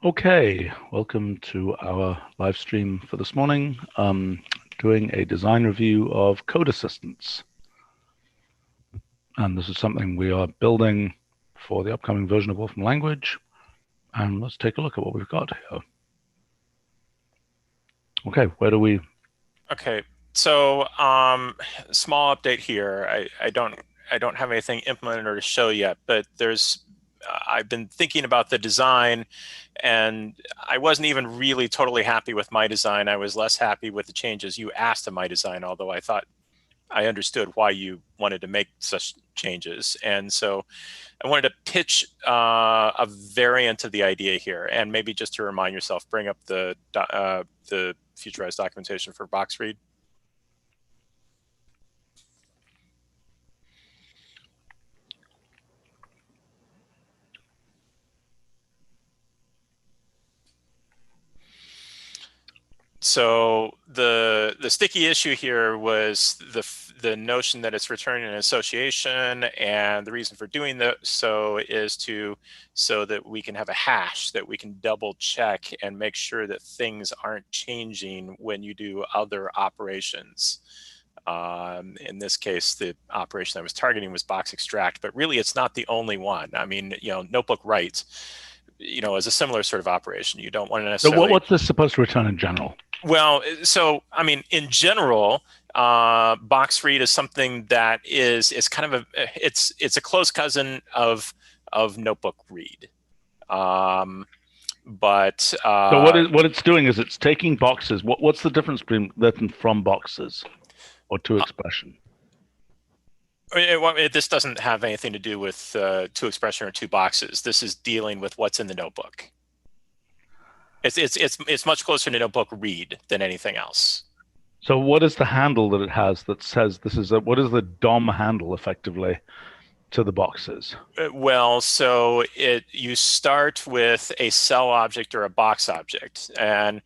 Okay, welcome to our live stream for this morning. Doing a design review of code assistants. And this is something we are building for the upcoming version of Wolfram language. And let's take a look at what we've got here. Okay, where do we? Okay, so small update here. I don't have anything implemented or to show yet, but I've been thinking about the design, and I wasn't even really totally happy with my design. I was less happy with the changes you asked of my design, although I thought I understood why you wanted to make such changes. And so I wanted to pitch a variant of the idea here, and maybe just to remind yourself, bring up the futurized documentation for box read. So the sticky issue here was the notion that it's returning an association, and the reason for doing so is so that we can have a hash that we can double check and make sure that things aren't changing when you do other operations. In this case, the operation I was targeting was box extract, but really it's not the only one. I mean, notebook write, is a similar sort of operation. You don't want to So necessarily. what's this supposed to return in general? Well, so I mean, in general, box read is something that is kind of it's a close cousin of notebook read. Um, but So what it's doing is it's taking boxes. What's the difference between that and from boxes or to expression? this doesn't have anything to do with to expression or two boxes. This is dealing with what's in the notebook. It's much closer to notebook read than anything else. So what is the handle that it has that says this is what is the DOM handle effectively to the boxes? Well, so you start with a cell object or a box object, and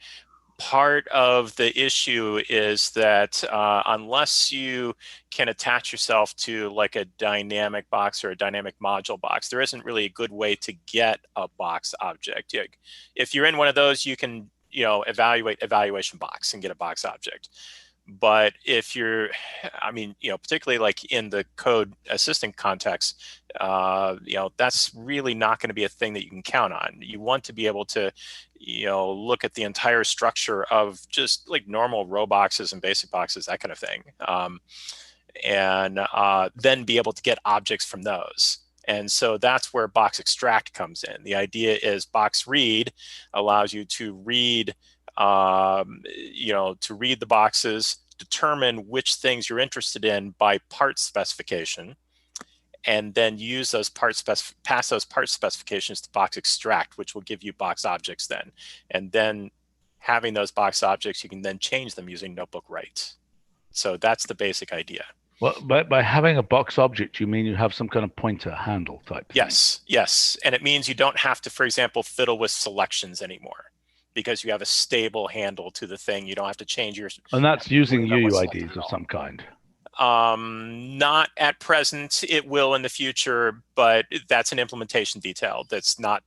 part of the issue is that unless you can attach yourself to like a dynamic box or a dynamic module box, there isn't really a good way to get a box object. If you're in one of those, you can evaluate evaluation box and get a box object. But if you're, I mean, particularly like in the code assistant context, that's really not going to be a thing that you can count on. You want to be able to, look at the entire structure of just like normal row boxes and basic boxes, that kind of thing, and then be able to get objects from those. And so that's where box extract comes in. The idea is box read allows you to read to read the boxes, determine which things you're interested in by part specification, and then use those pass those part specifications to box extract, which will give you box objects then. And then having those box objects, you can then change them using notebook write. So that's the basic idea. Well, by having a box object, you mean you have some kind of pointer handle type thing? Yes. And it means you don't have to, for example, fiddle with selections anymore because you have a stable handle to the thing. You don't have to change your. And that's using UUIDs of some kind. Not at present. It will in the future, but that's an implementation detail that's not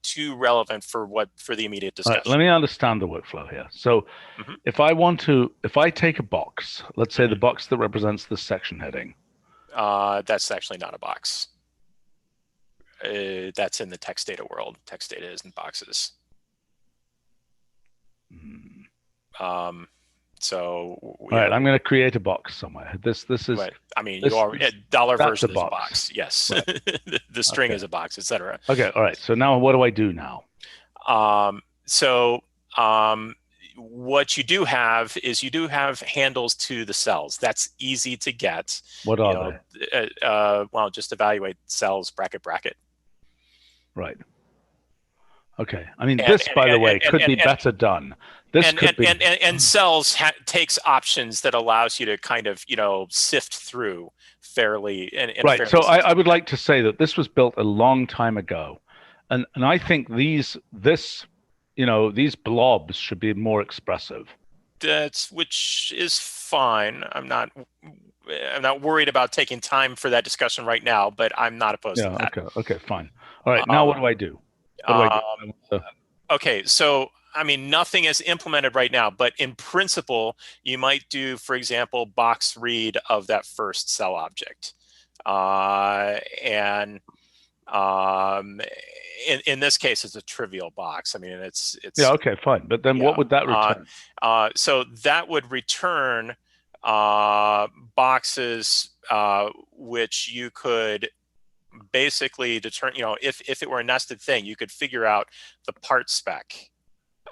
too relevant for the immediate discussion. Right, let me understand the workflow here. So if I take a box, let's say the box that represents the section heading. That's actually not a box. That's in the text data world. Text data isn't boxes. So all right, I'm going to create a box somewhere. This is. Right. I mean, you are a dollar version is a box. Yes, right. The string is a box, etc. Okay, all right. So now, what do I do now? What you do have is you do have handles to the cells. That's easy to get. What are they? Well, just evaluate cells bracket. Right. Okay. I mean, this, by the way, could be better done. This could be. And cells takes options that allows you to kind of sift through fairly. Right. So I would like to say that this was built a long time ago, and I think these blobs should be more expressive. Which is fine. I'm not worried about taking time for that discussion right now, but I'm not opposed to that. Okay, fine. All right, now what do I do? What do I do? Okay, so I mean, nothing is implemented right now, but in principle, you might do, for example, box read of that first cell object. And in this case, it's a trivial box. I mean, Yeah, it's okay, fine. But then what yeah. would that return? So that would return boxes which you could basically determine, if it were a nested thing, you could figure out the part spec.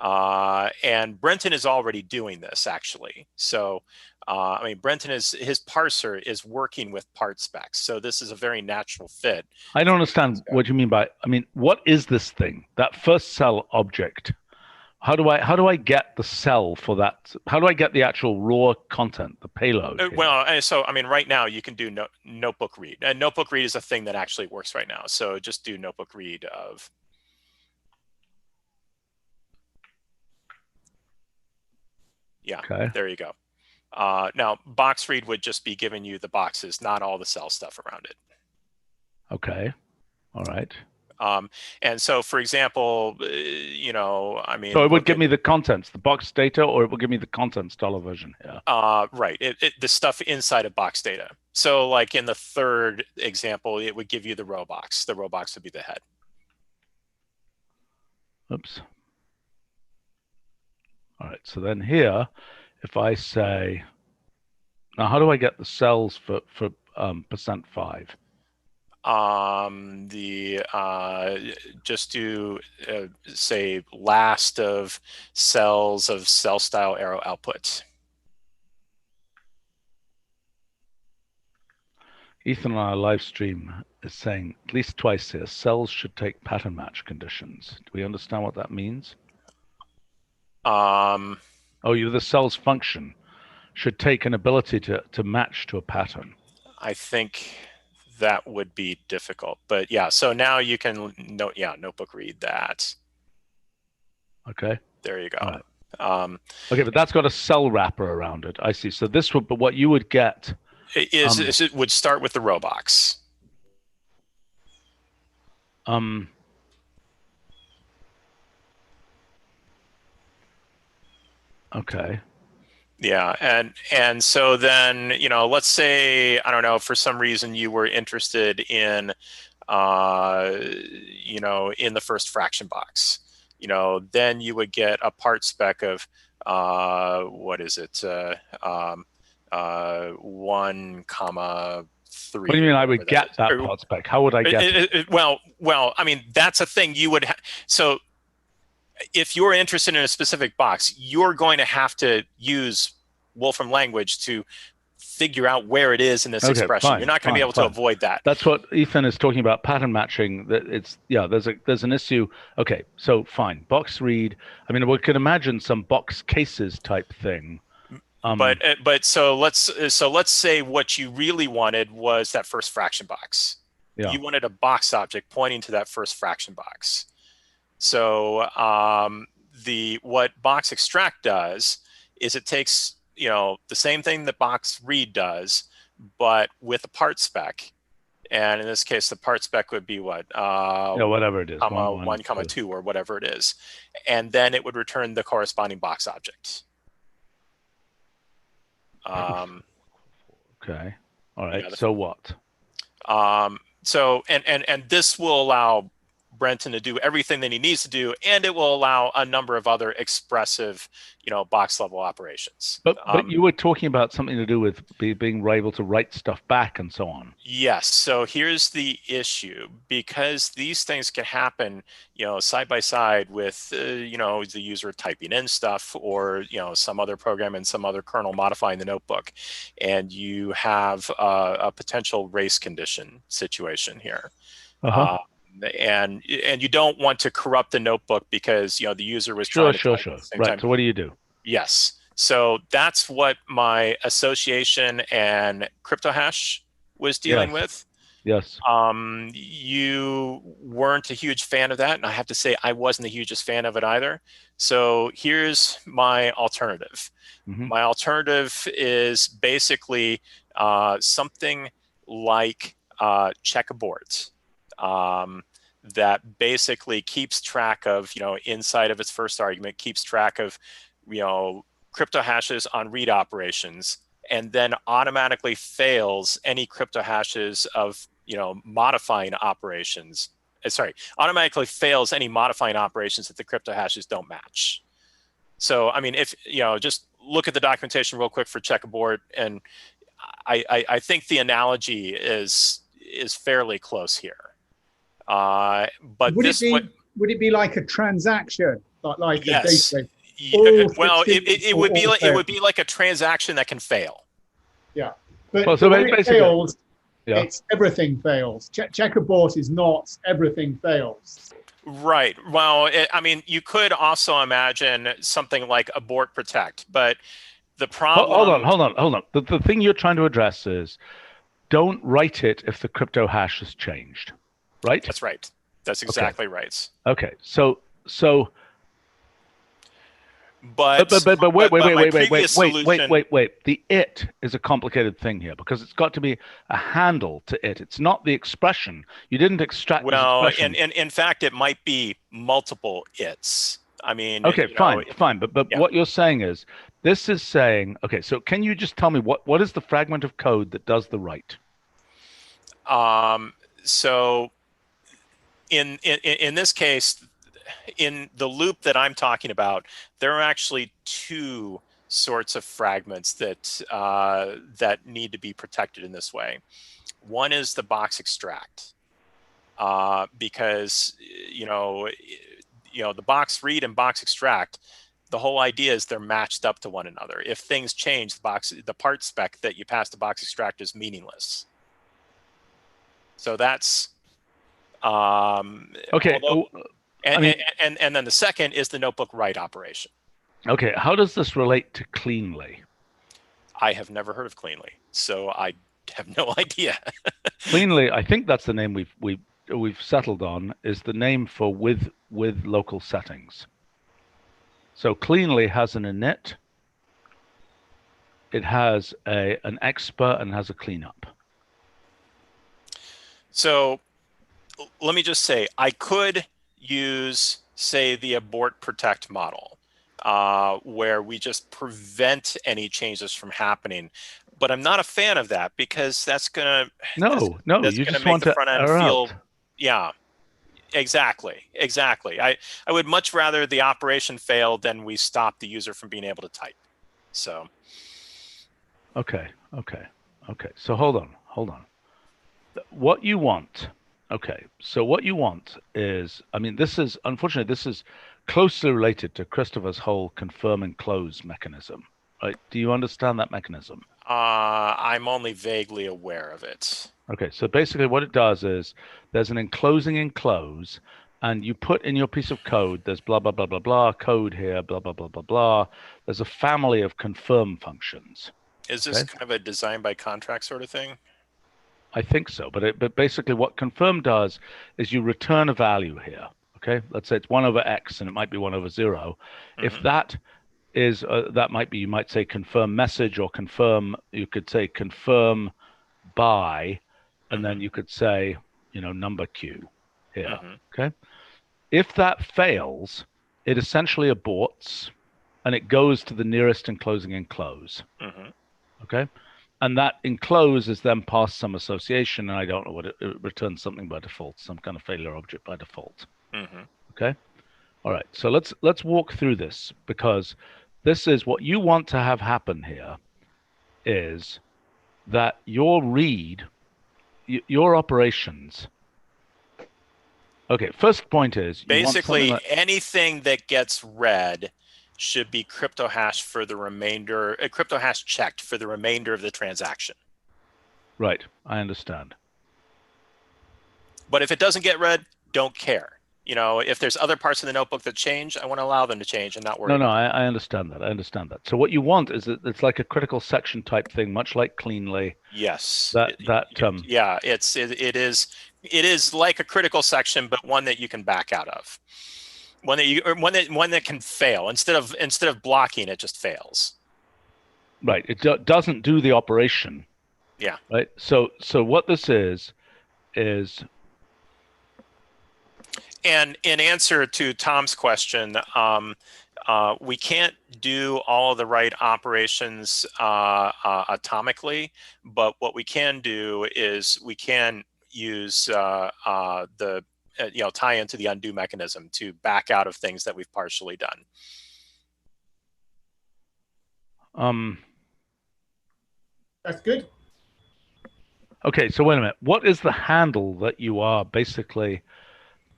And Brenton is already doing this actually. So, I mean, his parser is working with part specs. So this is a very natural fit I don't for you understand guys. what you mean by, I mean, what is this thing? That first cell object. How do I get the cell for that? How do I get the actual raw content, the payload here? Well, so I mean, right now you can do notebook read. And notebook read is a thing that actually works right now. So just do notebook read of. Yeah, Okay. there you go. Now, box read would just be giving you the boxes, not all the cell stuff around it. Okay. All right. And so, for example, I So mean, it would look give at me the contents, the box data, or it would give me the contents dollar version here. right, the stuff inside of box data. So, like in the third example, it would give you the row box. The row box would be the head. Oops. All right. So then here, if I say, now how do I get the cells for %5? The just do say last of cells of cell style arrow output. Ethan on our live stream is saying at least twice here, cells should take pattern match conditions. Do we understand what that means? Um, The cells function should take an ability to match to a pattern. I think that would be difficult, but yeah. So now you can notebook read that. Okay. There you All go. right. Um, Okay, but that's got a cell wrapper around it. I see. So this would, but what you would get it would start with the row box. um okay. Yeah, and so then, let's say, I don't know, for some reason you were interested in in the first fraction box. Then you would get a part spec of what is it? 1,3 What do you or mean I whatever would that get is. that part spec? How would I get it? Well, I mean, that's a thing you would so if you're interested in a specific box, you're going to have to use Wolfram language to figure out where it is in this Okay, expression. You're fine, not going to be fine, able to fine. avoid that. That's what Ethan is talking about, pattern matching. That it's there's an issue. Okay, so fine. Box read. I mean, we could imagine some box cases type thing. But so let's say what you really wanted was that first fraction box. Yeah. You wanted a box object pointing to that first fraction box. So what box extract does is it takes the same thing that box read does, but with a part spec. And in this case, the part spec would be what? Whatever it is, Comma one, one, comma two. two, or whatever it is. And then it would return the corresponding box object. Okay. All right. Yeah, So what? So and this will allow Brenton to do everything that he needs to do, and it will allow a number of other expressive, box level operations. But you were talking about something to do with being able to write stuff back and so on. Yes. So here's the issue, because these things can happen, side by side with, the user typing in stuff, or, some other program and some other kernel modifying the notebook. And you have a potential race condition situation here. Uh-huh. And you don't want to corrupt the notebook because, the user was Sure, trying to sure, type at sure. the same Right. time. So what do you do? Yes. So that's what my association and CryptoHash was dealing with. Yes. You weren't a huge fan of that, and I have to say I wasn't the hugest fan of it either. So here's my alternative. My alternative is basically something like checkerboards. that basically keeps track of, inside of its first argument, keeps track of, crypto hashes on read operations, and then automatically fails any crypto hashes of, modifying operations. Automatically fails any modifying operations that the crypto hashes don't match. So, I mean, if, just look at the documentation real quick for checkerboard, and I think the analogy is fairly close here. But would it be like a transaction, like yes. a database? Well, it would be like a transaction that can fail. Yeah, but when it fails, it's everything fails. Checkerboard is not everything fails. Right. Well, I mean, you could also imagine something like abort protect, but the problem. Hold on. The thing you're trying to address is, don't write it if the crypto hash has changed, right? That's right. That's exactly right. Okay. So. But wait. The it is a complicated thing here because it's got to be a handle to it. It's not the expression. You didn't extract. Well, and in fact, it might be multiple its. I mean. Okay, fine. But what you're saying is, this is saying, okay. So can you just tell me what is the fragment of code that does the write? So in this case, in the loop that I'm talking about, there are actually two sorts of fragments that that need to be protected in this way. One is the box extract, because the box read and box extract, the whole idea is they're matched up to one another. If things change, the part spec that you pass to box extract is meaningless. So that's okay. And then the second is the notebook write operation. Okay, how does this relate to cleanly? I have never heard of cleanly, so I have no idea. Cleanly, I think that's the name we've settled on, is the name for with local settings. So cleanly has an init, it has an expert, and has a cleanup. So let me just say, I could use, say, the abort protect model, where we just prevent any changes from happening. But I'm not a fan of that because that's gonna you just want to front end feel. Yeah, exactly. I would much rather the operation fail than we stop the user from being able to type. So. Okay. So hold on. What you want. Okay, so what you want is, I mean, this is closely related to Christopher's whole confirm and close mechanism, right? Do you understand that mechanism? I'm only vaguely aware of it. Okay, so basically what it does is there's an enclosing enclose, and you put in your piece of code, there's blah, blah, blah, blah, blah, code here, blah, blah, blah, blah, blah. There's a family of confirm functions. Is this kind of a design by contract sort of thing? I think so, but basically what confirm does is you return a value here. Okay, let's say it's 1 over x and it might be 1 over 0. Mm-hmm. If that is that might be, you might say confirm message, or confirm, you could say confirm by, and then you could say number q here. Mm-hmm. Okay, if that fails, it essentially aborts and it goes to the nearest enclosing enclose. Mm-hmm. Okay. And that enclose is then past some association, and I don't know what it returns, something by default, some kind of failure object by default. Mm-hmm. Okay, all right. So let's walk through this, because this is what you want to have happen here, is that your read, your operations. Okay, first point is basically anything that gets read should be crypto hash for the remainder, crypto hash checked for the remainder of the transaction. Right, I understand. But if it doesn't get read, don't care. If there's other parts of the notebook that change, I want to allow them to change and not worry. No, I understand that. So what you want is that it's like a critical section type thing, much like cleanly. Yes. Yeah, it is like a critical section, but one that you can back out of. One that can fail. Instead of blocking, it just fails. Right. It doesn't do the operation. Yeah. Right. So what this is And in answer to Tom's question, we can't do all of the right operations atomically, but what we can do is we can use tie into the undo mechanism to back out of things that we've partially done. That's good. Okay, so wait a minute. What is the handle that you are basically?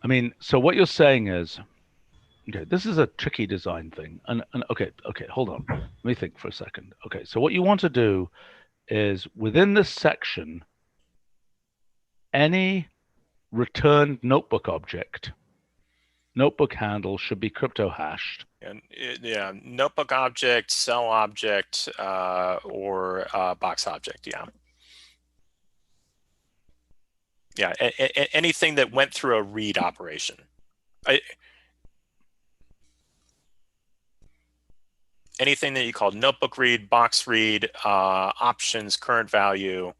I mean, so what you're saying is, okay, this is a tricky design thing. And okay, hold on. Let me think for a second. Okay, so what you want to do is within this section, any returned notebook object, notebook handle should be crypto hashed. And yeah, notebook object, cell object, or box object. Yeah. Yeah, anything that went through a read operation. Anything that you call notebook read, box read, options, current value,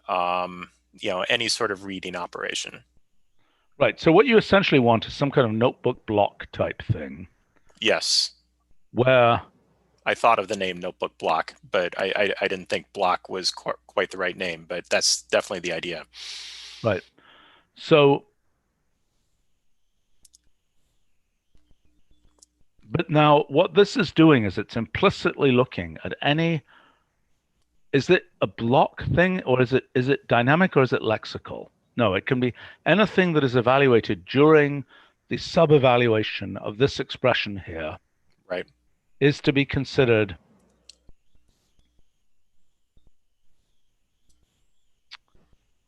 any sort of reading operation. Right. So what you essentially want is some kind of notebook block type thing. Yes. Where I thought of the name notebook block, but I didn't think block was quite the right name, but that's definitely the idea. Right. So, but now what this is doing is it's implicitly looking at any, is it a block thing or is it dynamic or is it lexical? No, it can be anything that is evaluated during the sub-evaluation of this expression here. Right. Is to be considered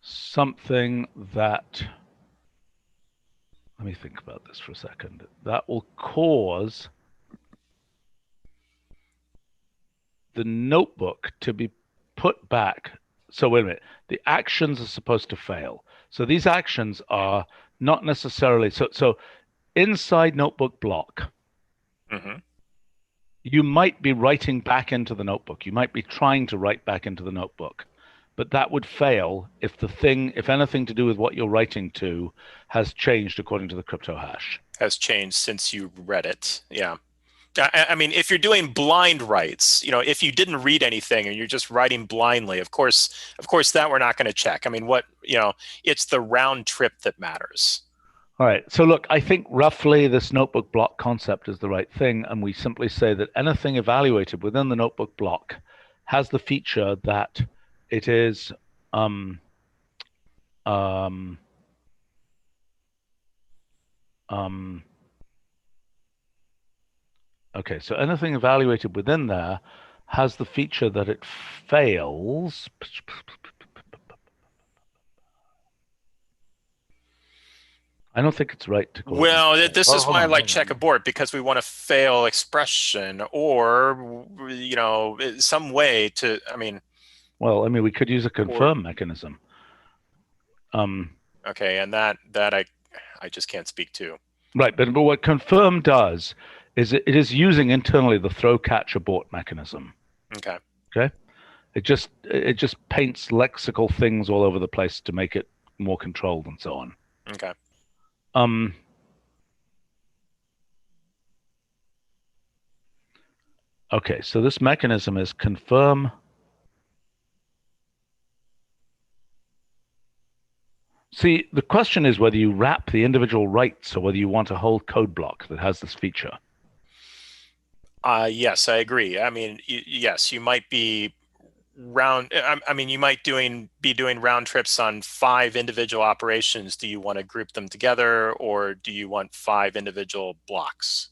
something that, let me think about this for a second, that will cause the notebook to be put back. So wait a minute, the actions are supposed to fail. So these actions are not necessarily, so inside notebook block, you might be writing back into the notebook. You might be trying to write back into the notebook, but that would fail if if anything to do with what you're writing to has changed according to the crypto hash. Has changed since you read it. Yeah. I mean, if you're doing blind writes, if you didn't read anything and you're just writing blindly, of course, that we're not going to check. I mean, it's the round trip that matters. All right. So look, I think roughly this notebook block concept is the right thing. And we simply say that anything evaluated within the notebook block has the feature that it is okay, so anything evaluated within there has the feature that it fails. I don't think it's right to call it. This is why I like check abort, because we want to fail expression or, some way to, Well, we could use a confirm mechanism. Okay, and that I just can't speak to. Right, but what confirm does is it is using internally the throw catch abort mechanism. Okay. Okay. It just paints lexical things all over the place to make it more controlled and so on. Okay. Okay, so this mechanism is confirm. See, the question is whether you wrap the individual writes or whether you want a whole code block that has this feature. Yes, I agree. I mean, yes, you might be you might be doing round trips on 5 individual operations. Do you want to group them together, or do you want 5 individual blocks?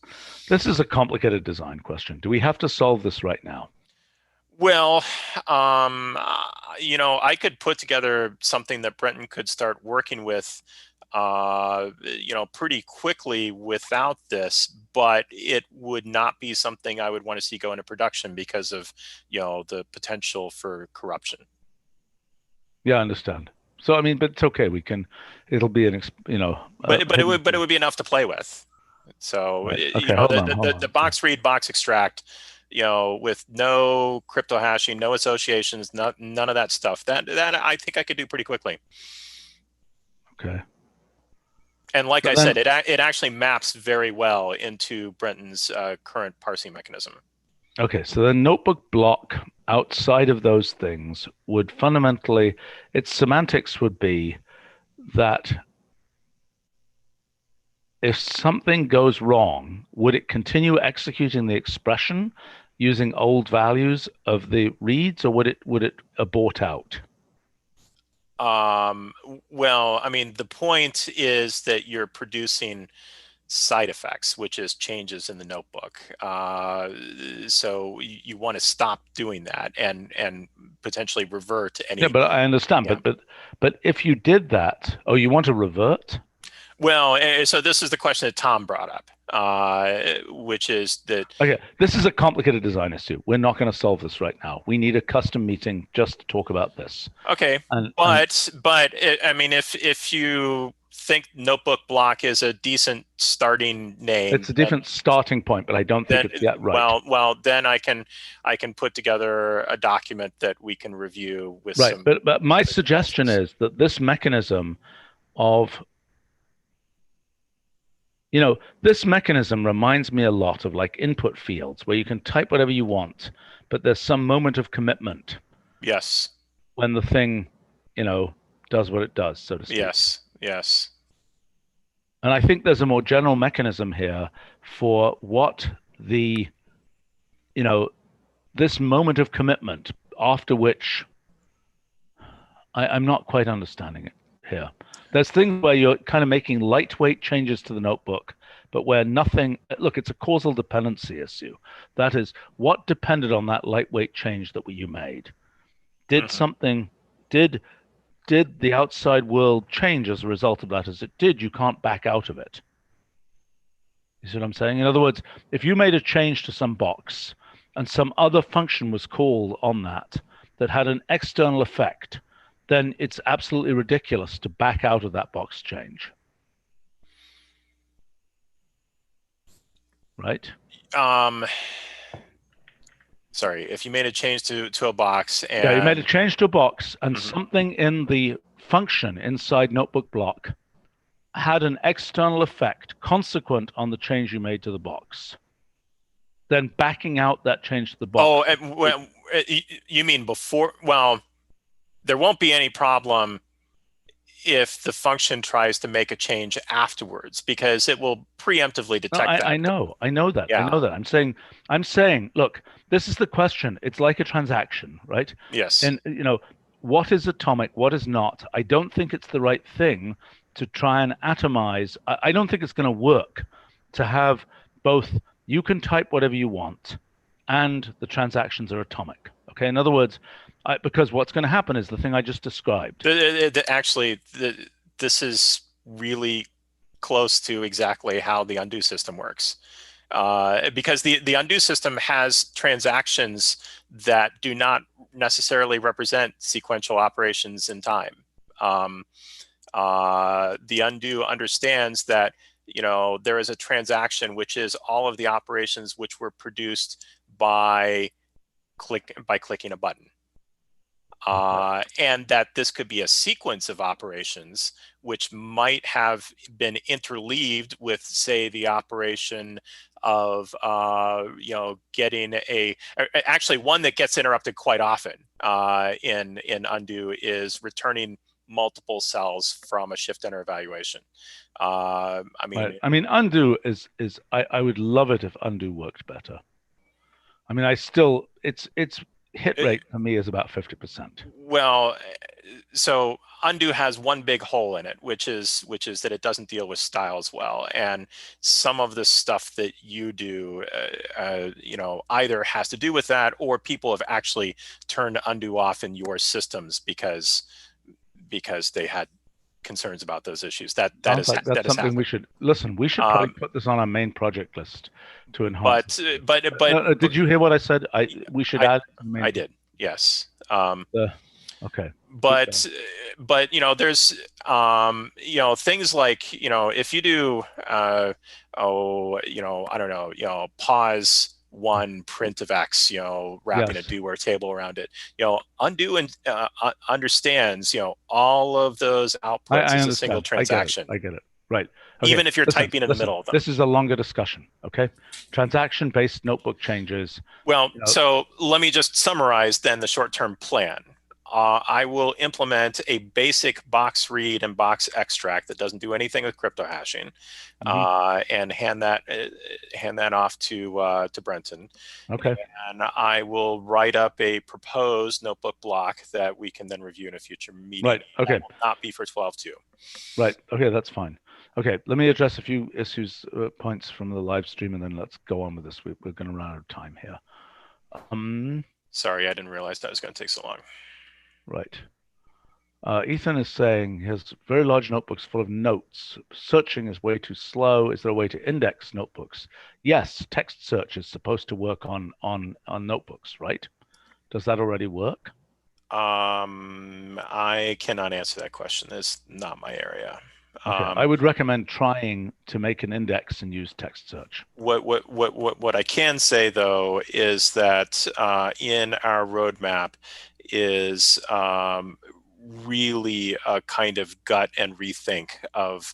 This is a complicated design question. Do we have to solve this right now? Well, I could put together something that Brenton could start working with, pretty quickly without this, but it would not be something I would want to see go into production because of, the potential for corruption. Yeah, I understand. So, but it's okay. It'll be but it would be enough to play with. So, right. Okay, the box read, box extract, with no crypto hashing, no associations, none of that stuff. That I think I could do pretty quickly. Okay. And like I said, it actually maps very well into Brenton's current parsing mechanism. Okay, so the notebook block outside of those things would fundamentally, its semantics would be that if something goes wrong, would it continue executing the expression using old values of the reads, or would it abort out? Well, I mean, the point is that you're producing side effects, which is changes in the notebook. So you want to stop doing that and potentially revert any. Yeah, but I understand. Yeah. But if you did that, you want to revert? Well, so this is the question that Tom brought up, which is that. Okay, this is a complicated design issue. We're not going to solve this right now. We need a custom meeting just to talk about this. Okay, but I mean, if you think notebook block is a decent starting name, it's a different starting point, but I don't think it's yet right. Well, then I can put together a document that we can review with right. some. But my suggestion is that this mechanism of this mechanism reminds me a lot of like input fields where you can type whatever you want, but there's some moment of commitment. Yes. When the thing, does what it does, so to speak. Yes. And I think there's a more general mechanism here for what the, this moment of commitment after which I'm not quite understanding it here. There's things where you're kind of making lightweight changes to the notebook, but where nothing, look, it's a causal dependency issue. That is, what depended on that lightweight change that you made? Did something, did the outside world change as a result of that? As it did, you can't back out of it. You see what I'm saying? In other words, if you made a change to some box and some other function was called on that had an external effect, then it's absolutely ridiculous to back out of that box change. Right? Sorry, if you made a change to a box and... Yeah, you made a change to a box and something in the function inside notebook block had an external effect consequent on the change you made to the box. Then backing out that change to the box. Oh, you mean before? Well, there won't be any problem if the function tries to make a change afterwards, because it will preemptively detect that. I know that. Yeah. I know that. I'm saying, look, this is the question. It's like a transaction, right? Yes. And what is atomic? What is not? I don't think it's the right thing to try and atomize. I don't think it's going to work to have both. You can type whatever you want, and the transactions are atomic. Okay. In other words, because what's going to happen is the thing I just described. Actually, this is really close to exactly how the undo system works. Because the undo system has transactions that do not necessarily represent sequential operations in time. The undo understands that there is a transaction which is all of the operations which were produced by clicking a button. And that this could be a sequence of operations which might have been interleaved with, say, the operation of getting actually one that gets interrupted quite often in undo is returning multiple cells from a shift enter evaluation. I mean, undo is I would love it if undo worked better. I mean, it's hit rate for me is about 50%. Well, so undo has one big hole in it, which is that it doesn't deal with styles well, and some of the stuff that you do, either has to do with that, or people have actually turned undo off in your systems because they had concerns about those issues. That's something we should listen. We should probably put this on our main project list to enhance. But did you hear what I said? We should add. I did. Yes. Okay. But there's things like if you do I don't know pause one print of X, wrapping a do-where table around it. Undo and understands all of those outputs as a single transaction. I get it. Right. Okay, even if you're listen, typing in the middle of them. This is a longer discussion, okay? Transaction-based notebook changes. Well, so let me just summarize then the short-term plan. I will implement a basic box read and box extract that doesn't do anything with crypto hashing, and hand that off to Brenton. Okay. And I will write up a proposed notebook block that we can then review in a future meeting. Right. Okay. That will not be for 12.2. Right. Okay, that's fine. Okay, let me address a few issues, points from the live stream, and then let's go on with this. We're going to run out of time here. Sorry, I didn't realize that was going to take so long. Right. Ethan is saying he has very large notebooks full of notes. Searching is way too slow. Is there a way to index notebooks? Yes, text search is supposed to work on notebooks, right? Does that already work? I cannot answer that question. It's not my area. Okay. I would recommend trying to make an index and use text search. What I can say though is that in our roadmap is really a kind of gut and rethink of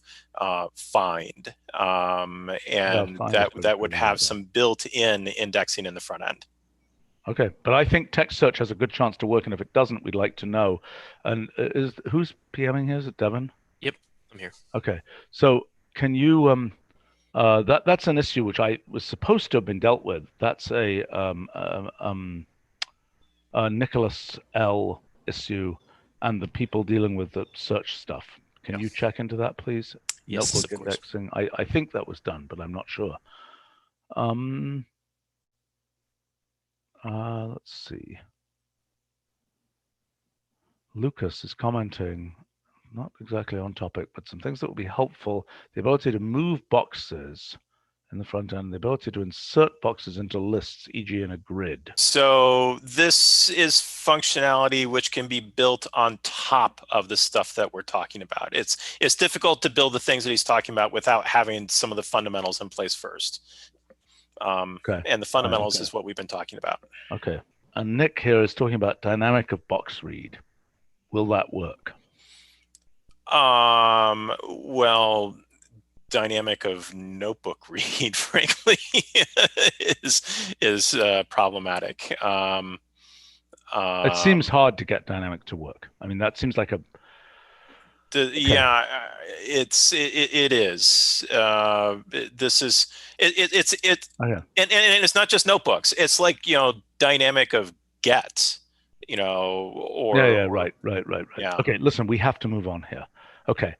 find, and that would have some built-in indexing in the front end. Okay, but I think text search has a good chance to work, and if it doesn't, we'd like to know. And who's PMing here? Is it Devin? Yep, I'm here. Okay, so can you that's an issue which I was supposed to have been dealt with. That's a Nicholas L issue, and the people dealing with the search stuff. Can you check into that, please? Yes, notebook indexing. I think that was done, but I'm not sure. Let's see. Lucas is commenting, not exactly on topic, but some things that will be helpful. The ability to move boxes in the front end, the ability to insert boxes into lists, e.g. in a grid. So this is functionality which can be built on top of the stuff that we're talking about. It's difficult to build the things that he's talking about without having some of the fundamentals in place first. Okay. And the fundamentals is what we've been talking about. Okay. And Nick here is talking about dynamic of box read. Will that work? Well, dynamic of notebook read, frankly, is problematic. It seems hard to get dynamic to work. I mean, that seems like a yeah, it is. This is it's and it's not just notebooks. It's like dynamic of get, or right. Yeah. Okay, listen, we have to move on here. Okay,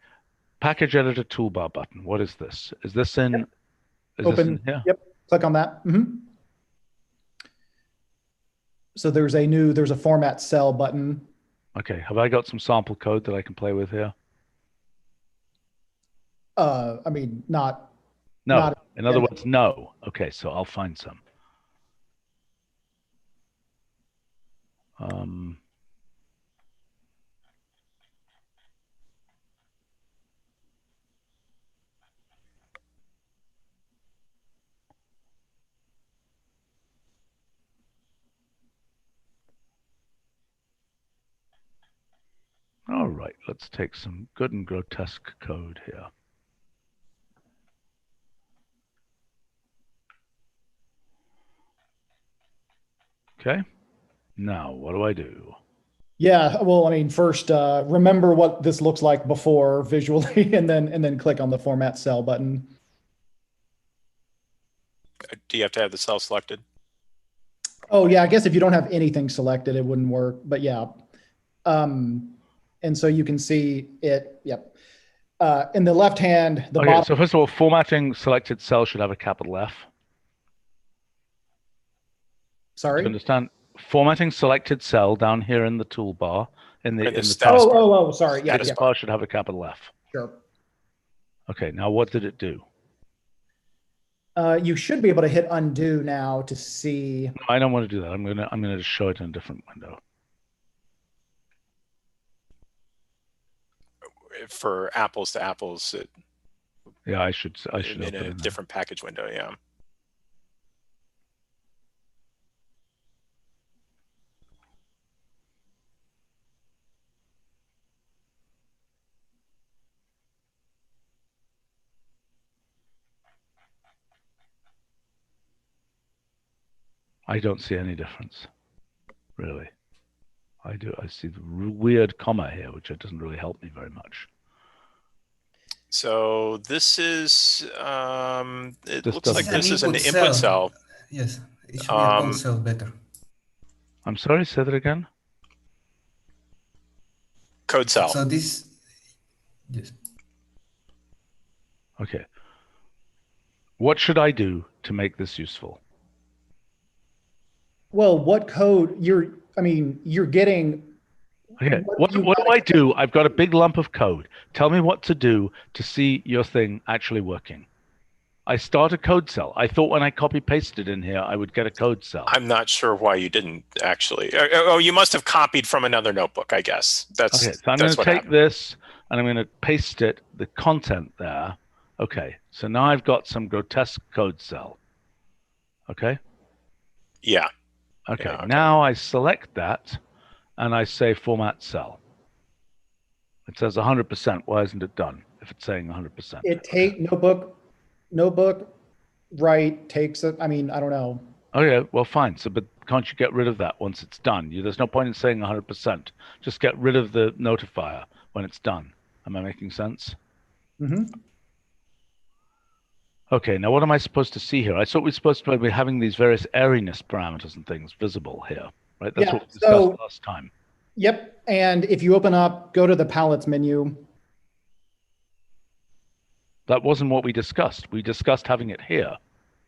package editor toolbar button. What is this? Is this in? Yep. Is Open. this in here? Yep. Click on that. So there's a format cell button. Okay. Have I got some sample code that I can play with here? I mean, not. No. In other words, no. Okay, so I'll find some. All right, let's take some good and grotesque code here. Okay, now what do I do? Yeah, well, I mean, first, remember what this looks like before visually, and then click on the format cell button. Do you have to have the cell selected? Oh yeah, I guess if you don't have anything selected, it wouldn't work. But yeah, and so you can see it. Yep. In the left hand, the bottom. So first of all, formatting selected cell should have a capital F. Sorry. Do you understand? Formatting selected cell down here in the toolbar in the status bar. Oh, sorry. Yeah, status bar should have a capital F. Sure. Okay, now what did it do? You should be able to hit undo now to see. No, I don't want to do that. I'm gonna just show it in a different window. For apples to apples, Yeah, I should in a different package window. Yeah. I don't see any difference, really. I see the weird comma here, which doesn't really help me very much. So this is, it This looks like doesn't- this is an input cell. Yes, it should be a code cell better. I'm sorry, say that again? Code cell. So this, yes. Okay. What should I do to make this useful? Well, what code you're getting. Okay, what do I do? I've got a big lump of code. Tell me what to do to see your thing actually working. I start a code cell. I thought when I copy pasted in here, I would get a code cell. I'm not sure why you didn't actually. Oh, you must have copied from another notebook, I guess. That's okay. So I'm going to take this and I'm going to paste it, the content there. Okay. So now I've got some grotesque code cell. Okay. Yeah. Okay. Yeah, okay. Now I select that and I say format cell. It says 100%. Why isn't it done if it's saying 100%? It take notebook write takes it. I mean, I don't know. Okay, well, fine. So, but can't you get rid of that once it's done? There's no point in saying 100%. Just get rid of the notifier when it's done. Am I making sense? Mm-hmm. Okay, now what am I supposed to see here? I thought we were supposed to be having these various airiness parameters and things visible here, right? That's what we discussed last time. Yep, and if you open up, go to the palettes menu. That wasn't what we discussed. We discussed having it here.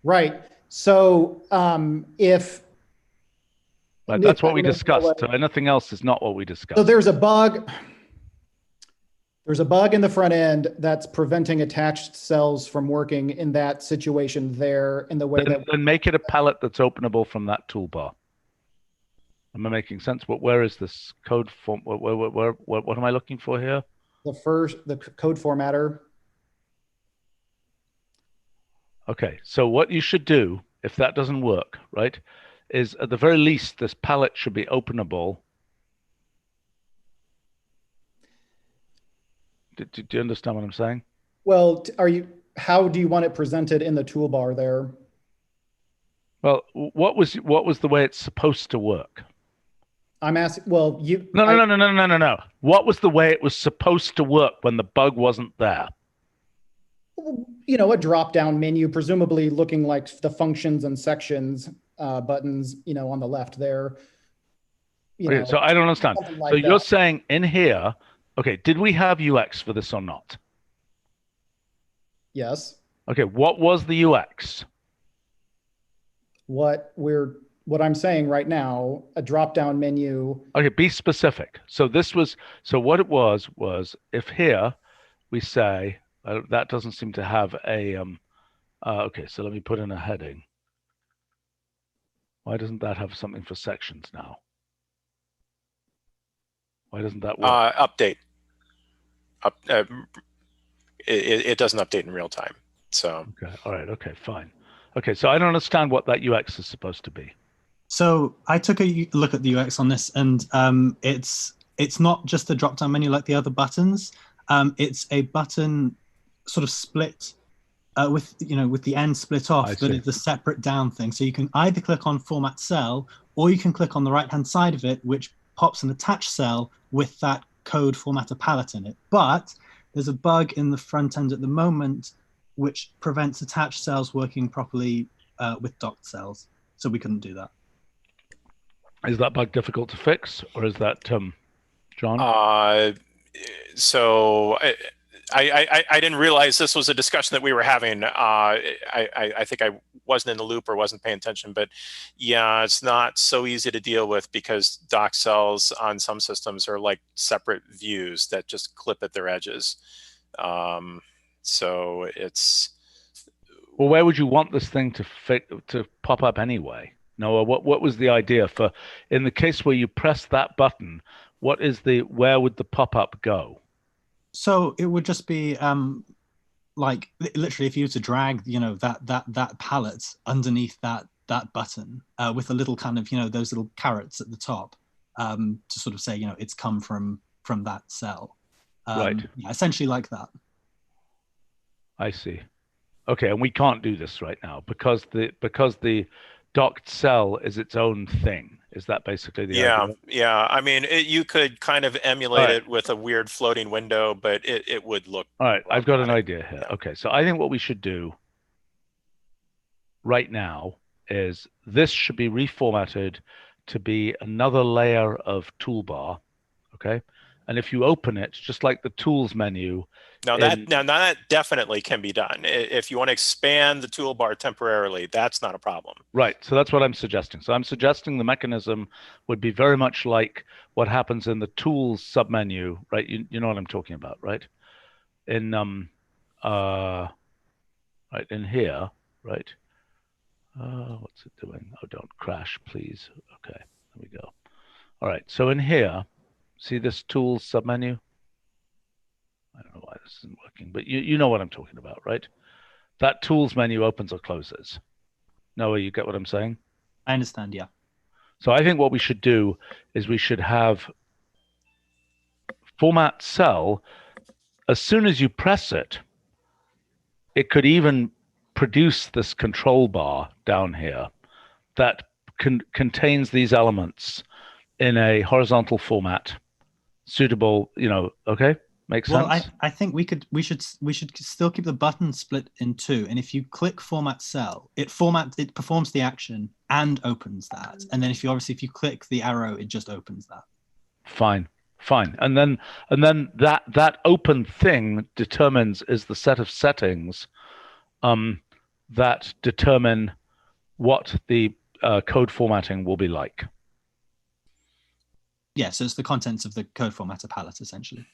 Right. So if... Right, that's what we discussed. So anything else is not what we discussed. So there's a bug. There's a bug in the front end that's preventing attached cells from working in that situation there in the way that... Then make it a palette that's openable from that toolbar. Am I making sense? Where is this code form? What am I looking for here? The code formatter. Okay, so what you should do, if that doesn't work, right, is at the very least, this palette should be openable. Do you understand what I'm saying? Well, how do you want it presented in the toolbar there? Well, what was the way it's supposed to work? I'm asking, well, No. What was the way it was supposed to work when the bug wasn't there? You know, a drop-down menu, presumably looking like the functions and sections buttons, you know, on the left there. Okay, so I don't understand. So you're saying in here, okay, did we have UX for this or not? Yes. Okay, what was the UX? What I'm saying right now, a drop-down menu. Okay, be specific. So what it was if here we say, that doesn't seem to have a, okay, so let me put in a heading. Why doesn't that have something for sections now? Why doesn't that work? Update. It doesn't update in real time. So. Okay, all right, okay, fine. Okay, so I don't understand what that UX is supposed to be. So I took a look at the UX on this, and it's not just a drop-down menu like the other buttons. It's a button sort of split with the end split off, but it's a separate down thing. So you can either click on Format Cell, or you can click on the right-hand side of it, which pops an attached cell with that code formatter palette in it. But there's a bug in the front end at the moment which prevents attached cells working properly with docked cells. So we couldn't do that. Is that bug difficult to fix, or is that John? So I didn't realize this was a discussion that we were having. I think I wasn't in the loop or wasn't paying attention, but yeah, it's not so easy to deal with because dock cells on some systems are like separate views that just clip at their edges. So it's... Well, where would you want this thing to pop up anyway? Noah, what was the idea for, in the case where you press that button, where would the pop-up go? So it would just be like literally if you were to drag, that palette underneath that button with a little kind of, those little carrots at the top to sort of say, it's come from that cell. Right. Yeah, essentially like that. I see. Okay, and we can't do this right now because the docked cell is its own thing. Is that basically the idea? Yeah. I mean, you could kind of emulate it with a weird floating window, but it would look. All right, I've got an idea here. Yeah. Okay, so I think what we should do right now is this should be reformatted to be another layer of toolbar, okay? And if you open it, just like the tools menu. Now that definitely can be done. If you want to expand the toolbar temporarily, that's not a problem. Right, so that's what I'm suggesting. So I'm suggesting the mechanism would be very much like what happens in the tools submenu, right? You know what I'm talking about, right? In right in here, right? What's it doing? Oh, don't crash, please. Okay, there we go. All right, so in here, see this tools submenu? I don't know why this isn't working, but you know what I'm talking about, right? That tools menu opens or closes. Noah, you get what I'm saying? I understand, yeah. So I think what we should do is we should have format cell. As soon as you press it, it could even produce this control bar down here that contains these elements in a horizontal format suitable, okay? Makes sense? Well, I think we should still keep the button split in two, and if you click format cell, it performs the action and opens that, and then if you click the arrow, it just opens that. Fine, and then that open thing is the set of settings that determine what the code formatting will be like. Yeah, so it's the contents of the code formatter palette, essentially.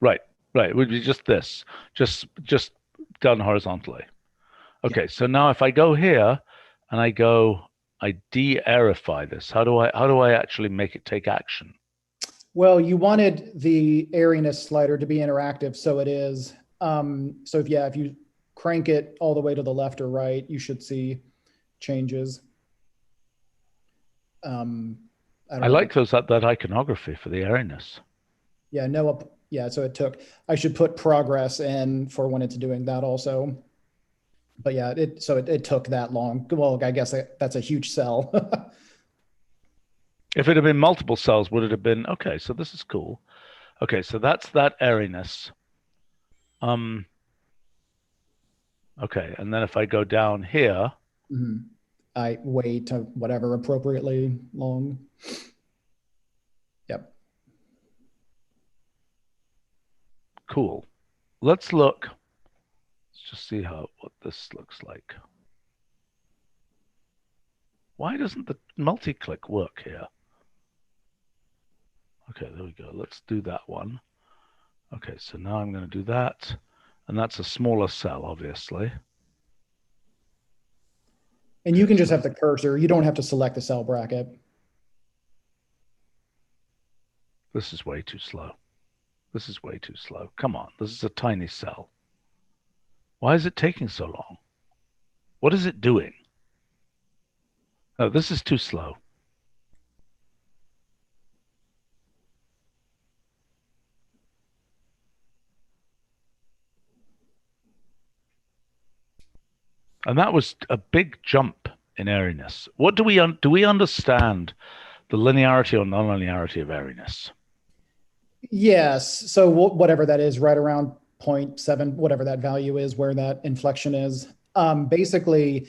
Right. It would be just this, just done horizontally. Okay, yeah. So now if I go here and I de-airify this, how do I actually make it take action? Well, you wanted the airiness slider to be interactive, so it is. So if you crank it all the way to the left or right, you should see changes. I like that iconography for the airiness. Yeah, Noah. Yeah, so I should put progress in for when it's doing that also. But yeah, it took that long. Well, I guess that's a huge cell. If it had been multiple cells, would it have been, okay, so this is cool. Okay, so that's that airiness. Okay, and then if I go down here. Mm-hmm. I wait to whatever appropriately long. Yep. Cool. Let's just see what this looks like. Why doesn't the multi-click work here? Okay, there we go. Let's do that one. Okay, so now I'm going to do that. And that's a smaller cell, obviously. And you can just have the cursor. You don't have to select the cell bracket. This is way too slow. Come on, this is a tiny cell. Why is it taking so long? What is it doing? No, this is too slow. And that was a big jump in airiness. What do we understand the linearity or non-linearity of airiness? Yes. So whatever that is, right around 0.7, whatever that value is, where that inflection is. Basically,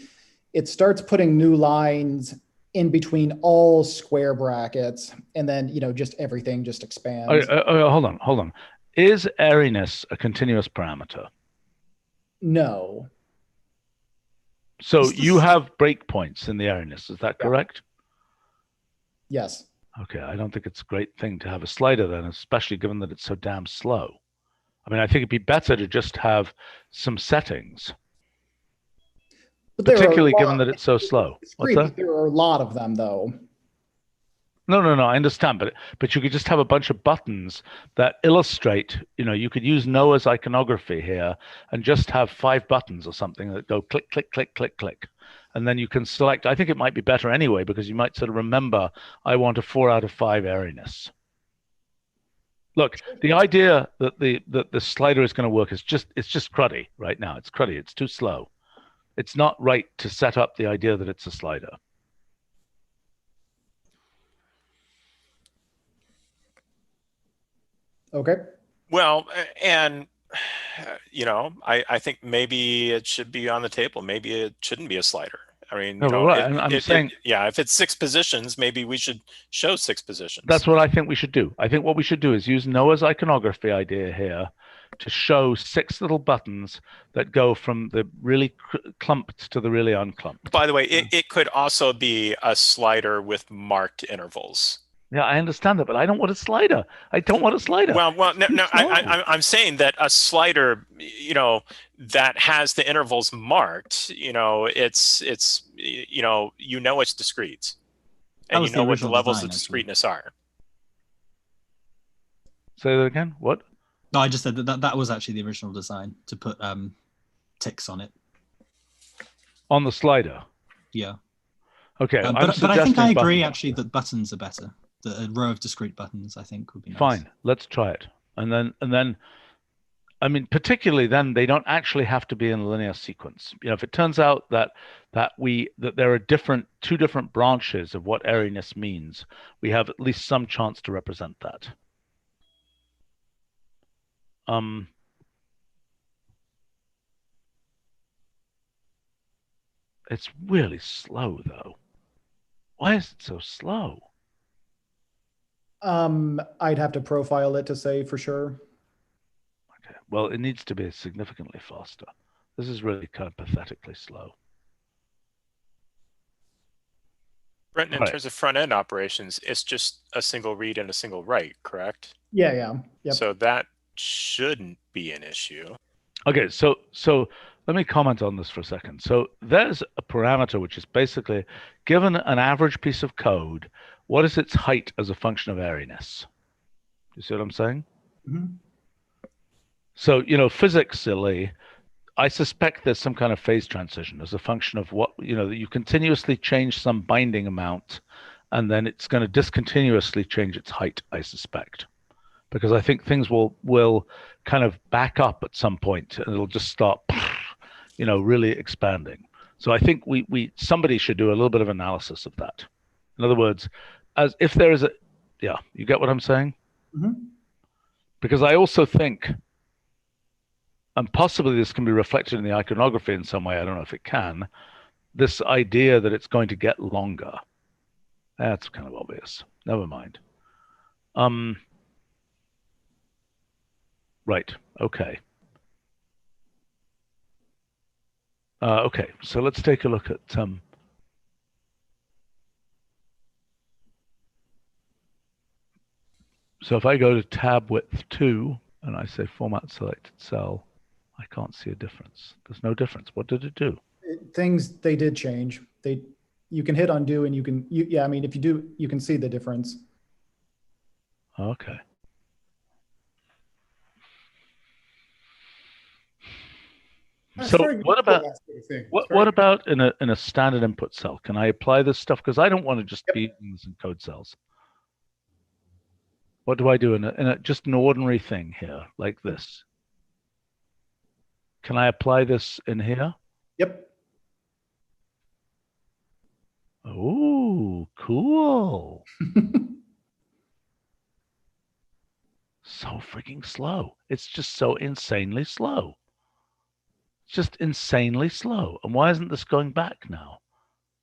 it starts putting new lines in between all square brackets, and then just everything just expands. Hold on. Is airiness a continuous parameter? No. So you have breakpoints in the airiness, is that correct? Yes. Okay, I don't think it's a great thing to have a slider then, especially given that it's so damn slow. I mean, I think it'd be better to just have some settings, particularly given that it's so slow. What's that? There are a lot of them, though. No, I understand, but you could just have a bunch of buttons that illustrate, you could use Noah's iconography here and just have 5 buttons or something that go click, click, click, click, click. And then you can select, I think it might be better anyway, because you might sort of remember, I want a 4 out of 5 airiness. Look, the idea that the slider is going to work it's just cruddy right now. It's cruddy. It's too slow. It's not right to set up the idea that it's a slider. Okay. Well, and I think maybe it should be on the table. Maybe it shouldn't be a slider. I mean, No, but right. I'm saying, if it's 6 positions, maybe we should show 6 positions. That's what I think we should do. I think what we should do is use Noah's iconography idea here to show 6 little buttons that go from the really clumped to the really unclumped. By the way, it could also be a slider with marked intervals. Yeah, I understand that, but I don't want a slider. I don't want a slider. Well, no. I'm saying that a slider, that has the intervals marked, it's discrete, and you know what the levels of discreteness are. Say that again. What? No, I just said that was actually the original design, to put ticks on it. On the slider. Yeah. Okay. But I think I agree actually that buttons are better. A row of discrete buttons, I think, would be nice. Fine, let's try it. And then, I mean, particularly then they don't actually have to be in a linear sequence. If it turns out that there are two different branches of what airiness means, we have at least some chance to represent that. It's really slow though. Why is it so slow? I'd have to profile it to say for sure. Okay. Well, it needs to be significantly faster. This is really kind of pathetically slow. Brenton, in terms of front end operations, it's just a single read and a single write, correct? Yeah. Yep. So that shouldn't be an issue. Okay, so let me comment on this for a second. So there's a parameter which is basically given an average piece of code, what is its height as a function of airiness? You see what I'm saying? Mm-hmm. So, physically, I suspect there's some kind of phase transition as a function of what, that you continuously change some binding amount, and then it's going to discontinuously change its height, I suspect. Because I think things will kind of back up at some point, and it'll just start, really expanding. So I think somebody should do a little bit of analysis of that. In other words, as if there is you get what I'm saying? Mm-hmm. Because I also think, and possibly this can be reflected in the iconography in some way, I don't know if it can, this idea that it's going to get longer. That's kind of obvious. Never mind. Right, okay. Okay, so let's take a look at so if I go to tab width 2 and I say format selected cell, I can't see a difference. There's no difference. What did it do? They did change. You can hit undo and if you do, you can see the difference. Okay. So what about what about in a standard input cell? Can I apply this stuff? Because I don't want to just be using this in code cells. What do I do in just an ordinary thing here, like this? Can I apply this in here? Yep. Oh, cool. So freaking slow. It's just so insanely slow. It's just insanely slow. And why isn't this going back now?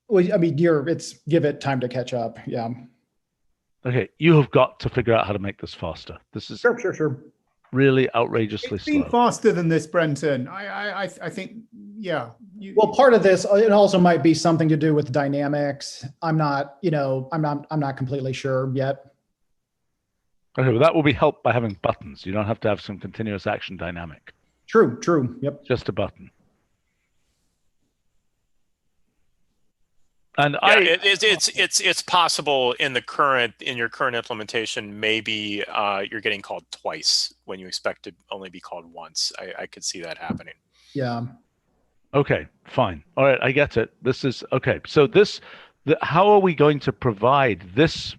Well, I mean, give it time to catch up. Yeah. Okay, you have got to figure out how to make this faster. This is sure. Really outrageously it's been slow. Faster than this, Brenton. I think, yeah. Well, part of this, it also might be something to do with dynamics. I'm not completely sure yet. Okay, well, that will be helped by having buttons. You don't have to have some continuous action dynamic. True. Yep. Just a button. And it's possible in your current implementation, maybe you're getting called twice when you expect to only be called once. I could see that happening. Yeah. Okay, fine. All right, I get it. This is okay. So how are we going to provide this?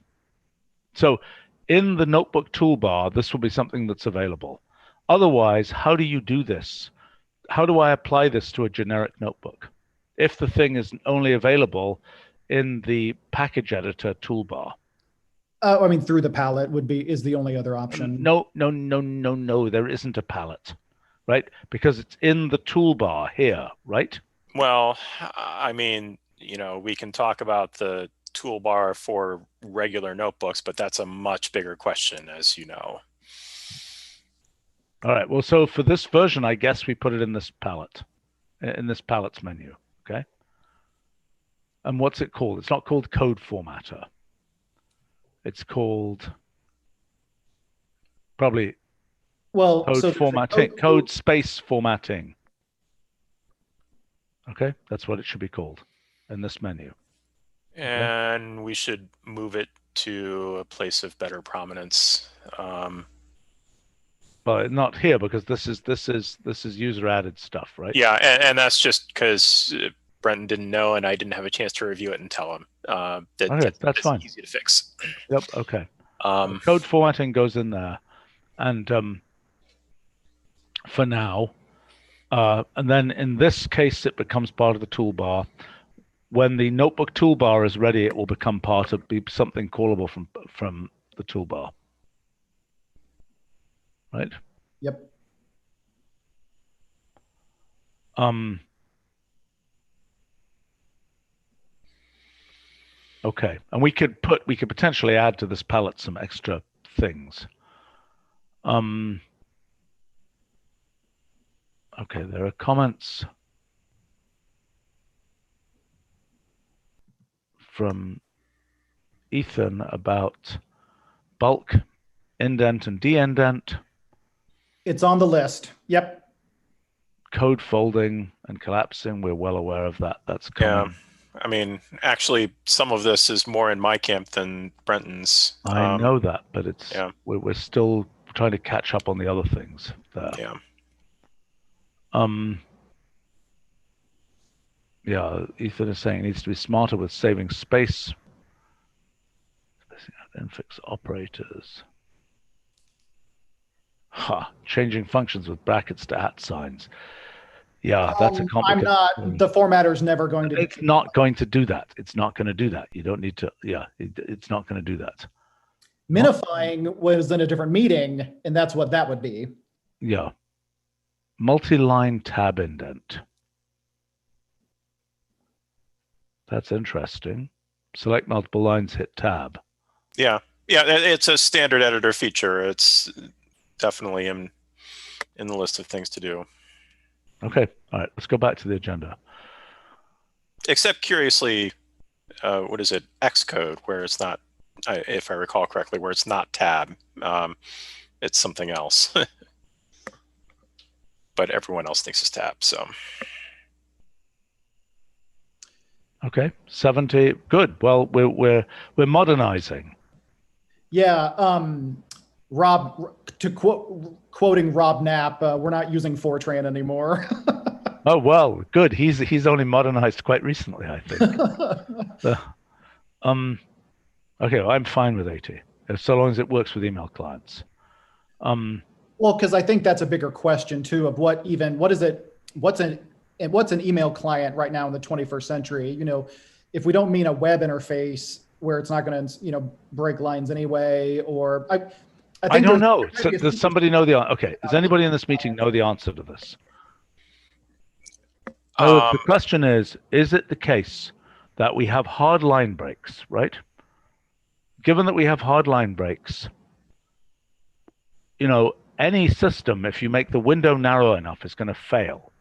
So in the notebook toolbar, this will be something that's available. Otherwise, how do you do this? How do I apply this to a generic notebook if the thing is only available in the package editor toolbar? I mean, through the palette is the only other option. No. There isn't a palette, right? Because it's in the toolbar here, right? Well, I mean, we can talk about the toolbar for regular notebooks, but that's a much bigger question, as you know. All right. Well, so for this version, I guess we put it in this palette, in this palette's menu. Okay. And what's it called? It's not called Code Formatter. It's called probably code formatting, code space formatting. Okay, that's what it should be called in this menu. And okay. We should move it to a place of better prominence. But not here, because this is user added stuff, right? Yeah, and that's just because Brenton didn't know, and I didn't have a chance to review it and tell him. That's fine. Easy to fix. Yep. Okay. Code formatting goes in there, and for now, and then in this case, it becomes part of the toolbar. When the notebook toolbar is ready, it will become be something callable from the toolbar. Right? Yep. Okay, and we could potentially add to this palette some extra things. Okay, there are comments from Ethan about bulk, indent, and de-indent. It's on the list. Yep. Code folding and collapsing. We're well aware of that. That's common. Yeah. I mean, actually, some of this is more in my camp than Brenton's. I know that, but we're still trying to catch up on the other things there. Yeah. Yeah, Ethan is saying it needs to be smarter with saving space. Infix operators. Changing functions with brackets to @ signs. Yeah, that's a complicated. The formatter's never going to. It's not going to do that. It's not going to do that. You don't need to. Yeah, it's not going to do that. Minifying was in a different meeting, and that's what that would be. Yeah. Multi-line tab indent. That's interesting. Select multiple lines, hit tab. Yeah, it's a standard editor feature. It's definitely in the list of things to do. Okay, all right, let's go back to the agenda. Except curiously, what is it? Xcode, where it's not, if I recall correctly, where it's not tab. It's something else. But everyone else thinks it's tab, so. Okay, 70, good. Well, we're modernizing. Yeah, Rob, quoting Rob Knapp, we're not using Fortran anymore. Oh well, good. He's only modernized quite recently, I think. Okay, well, I'm fine with 80, so long as it works with email clients. Well, because I think that's a bigger question too of what's an email client right now in the 21st century. If we don't mean a web interface where it's not going to break lines anyway, or I don't know. Does somebody know the answer? Okay, does anybody in this meeting know the answer to this? The question is it the case that we have hard line breaks, right? Given that we have hard line breaks, any system, if you make the window narrow enough, is going to fail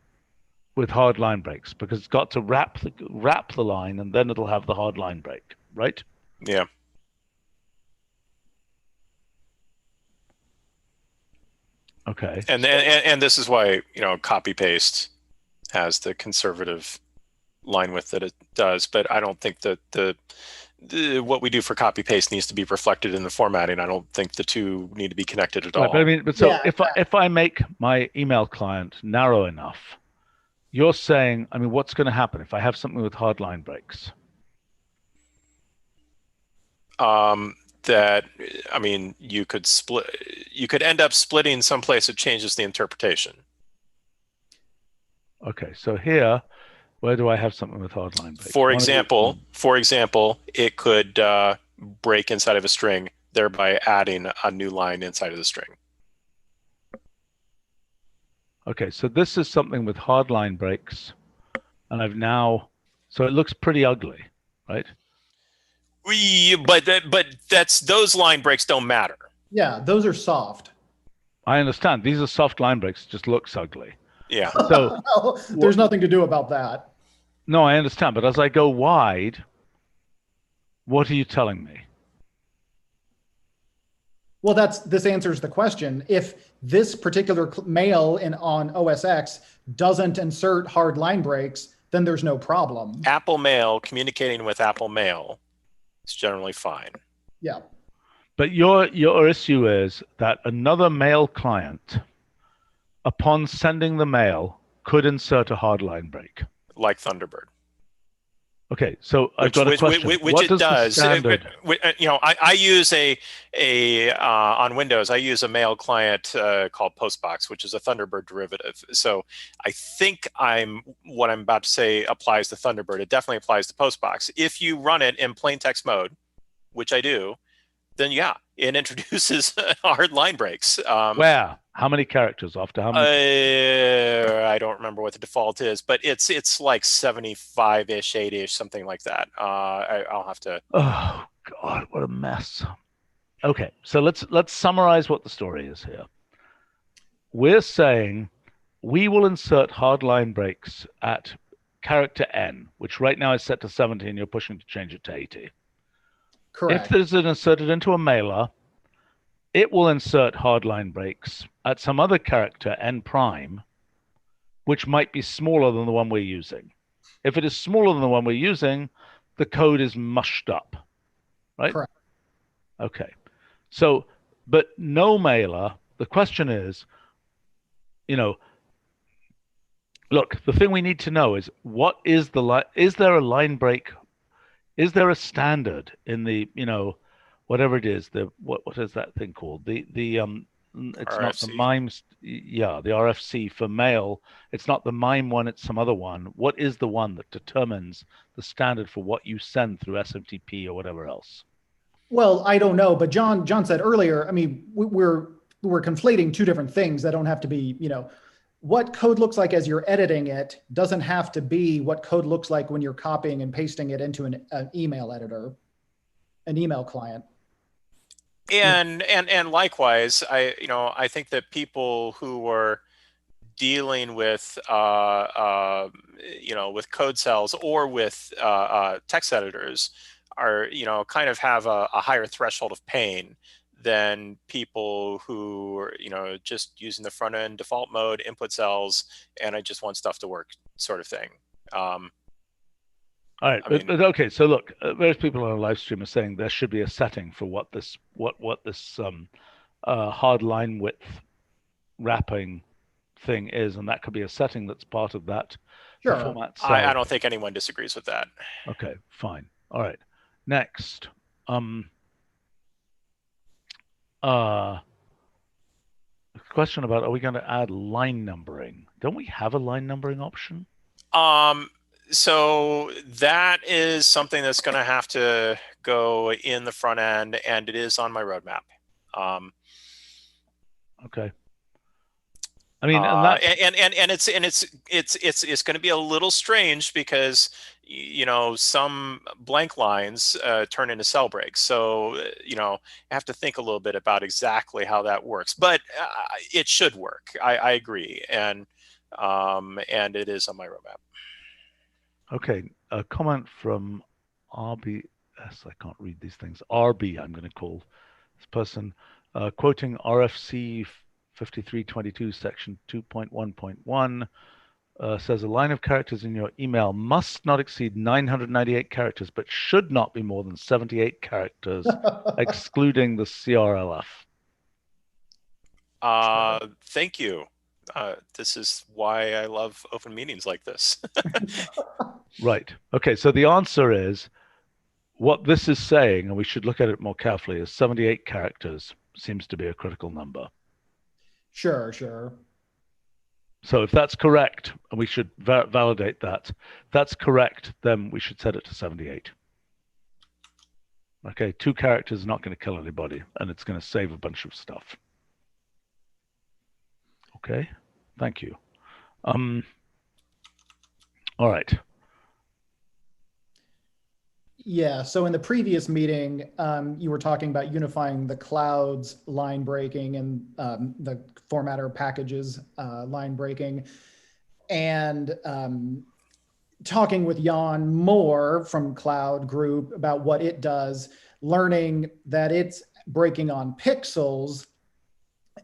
with hard line breaks because it's got to wrap the line and then it'll have the hard line break, right? Yeah. Okay. And this is why copy paste has the conservative line width that it does, but I don't think that what we do for copy paste needs to be reflected in the formatting. I don't think the two need to be connected at all. If I make my email client narrow enough, you're saying, what's going to happen if I have something with hard line breaks? You could end up splitting someplace that changes the interpretation. Okay, so here, where do I have something with hard line breaks? For example, it could break inside of a string, thereby adding a new line inside of the string. Okay, so this is something with hard line breaks, and so it looks pretty ugly, right? But those line breaks don't matter. Yeah, those are soft. I understand. These are soft line breaks. It just looks ugly. Yeah. So there's nothing to do about that. No, I understand. But as I go wide, what are you telling me? Well, this answers the question. If this particular mail on OS X doesn't insert hard line breaks, then there's no problem. Apple Mail communicating with Apple Mail is generally fine. Yeah. But your issue is that another mail client, upon sending the mail, could insert a hard line break. Like Thunderbird. Okay, so I've got a question. Which what it does. Standard... I use on Windows, I use a mail client called Postbox, which is a Thunderbird derivative. So I think what I'm about to say applies to Thunderbird. It definitely applies to Postbox. If you run it in plain text mode, which I do, then yeah, it introduces hard line breaks. Where? How many characters after how many? I don't remember what the default is, but it's like 75-ish, 80-ish, something like that. I'll have to. Oh God, what a mess. Okay, so let's summarize what the story is here. We're saying we will insert hard line breaks at character N, which right now is set to 70, and you're pushing to change it to 80. Correct. If there's an inserted into a mailer, it will insert hard line breaks at some other character N prime, which might be smaller than the one we're using. If it is smaller than the one we're using, the code is mushed up, right? Correct. Okay. So, but no mailer, the question is, look, the thing we need to know is is there a line break? Is there a standard in the, whatever it is, what is that thing called? It's RFC. Not the MIME, the RFC for mail. It's not the MIME one, it's some other one. What is the one that determines the standard for what you send through SMTP or whatever else? Well, I don't know, but John said earlier, I mean, we're conflating two different things that don't have to be, what code looks like as you're editing it doesn't have to be what code looks like when you're copying and pasting it into an email editor, an email client. And likewise, I think that people who are dealing with with code cells or with text editors are kind of have a higher threshold of pain than people who are just using the front end default mode input cells and I just want stuff to work sort of thing. All right, but okay. So look, various people on a live stream are saying there should be a setting for what this hard line width wrapping thing is, and that could be a setting that's part of that format. I don't think anyone disagrees with that. Okay, fine. All right. Next, question about, are we going to add line numbering? Don't we have a line numbering option? So that is something that's going to have to go in the front end, and it is on my roadmap. Okay. I mean, and it's going to be a little strange because some blank lines turn into cell breaks. So I have to think a little bit about exactly how that works, but it should work. I agree, and it is on my roadmap. Okay, a comment from RBS. I can't read these things. RB, I'm going to call this person, quoting RFC 5322 section 2.1.1, says a line of characters in your email must not exceed 998 characters, but should not be more than 78 characters, excluding the CRLF. Thank you. This is why I love open meetings like this. Right. Okay, so the answer is, what this is saying, and we should look at it more carefully, is 78 characters seems to be a critical number. Sure. So if that's correct, and we should validate that, if that's correct, then we should set it to 78. Okay, 2 characters is not going to kill anybody, and it's going to save a bunch of stuff. Okay, thank you. All right. Yeah, so in the previous meeting, you were talking about unifying the clouds line breaking and the formatter packages line breaking, and talking with Jan Moore from Cloud Group about what it does, learning that it's breaking on pixels.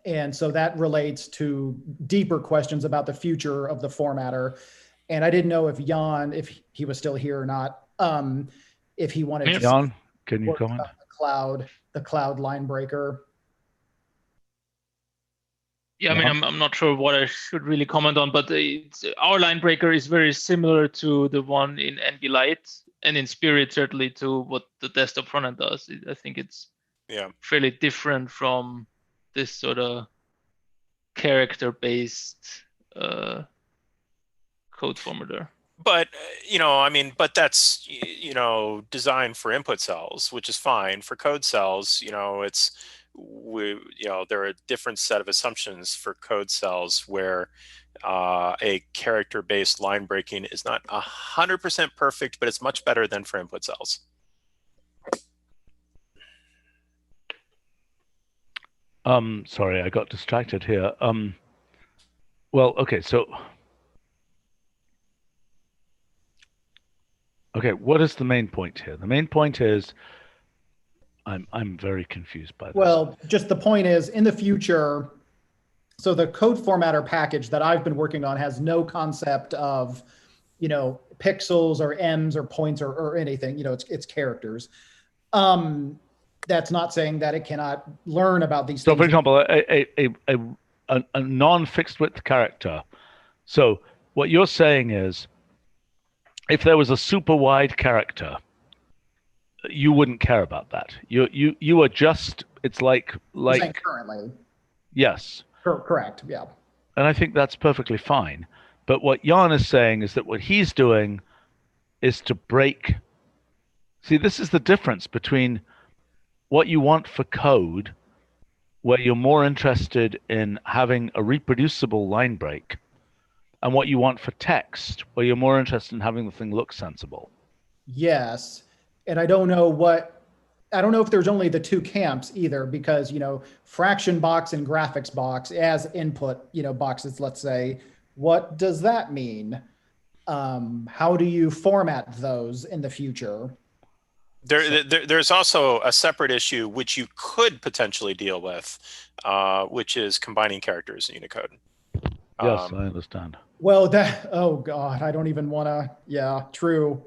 And so that relates to deeper questions about the future of the formatter. And I didn't know if Jan, if he was still here or not, if he wanted to. Jan, can you comment? The cloud line breaker. Yeah, I mean, I'm not sure what I should really comment on, but our line breaker is very similar to the one in NB Lite, and in spirit certainly to what the desktop frontend does. I think it's fairly different from this sort of character-based code formatter. But but that's designed for input cells, which is fine. For code cells, there are a different set of assumptions for code cells where a character-based line breaking is not 100% perfect, but it's much better than for input cells. Sorry, I got distracted here. Well, okay, so. Okay, what is the main point here? The main point is, I'm very confused by this. Well, just the point is, in the future, so the code formatter package that I've been working on has no concept of, pixels or M's or points or anything. It's characters. That's not saying that it cannot learn about these things. So, for example, a non-fixed width character. So, what you're saying is, if there was a super wide character, you wouldn't care about that. You are just, it's like currently. Yes. Correct. Yeah. And I think that's perfectly fine. But what Jan is saying is that what he's doing is to break. See, this is the difference between what you want for code, where you're more interested in having a reproducible line break, and what you want for text, where you're more interested in having the thing look sensible. Yes. And I don't know if there's only the 2 camps either, because, fraction box and graphics box as input, boxes, let's say, what does that mean? How do you format those in the future? There's also a separate issue which you could potentially deal with, which is combining characters in Unicode. Yes, I understand. Well, oh God, I don't even want to. Yeah, true.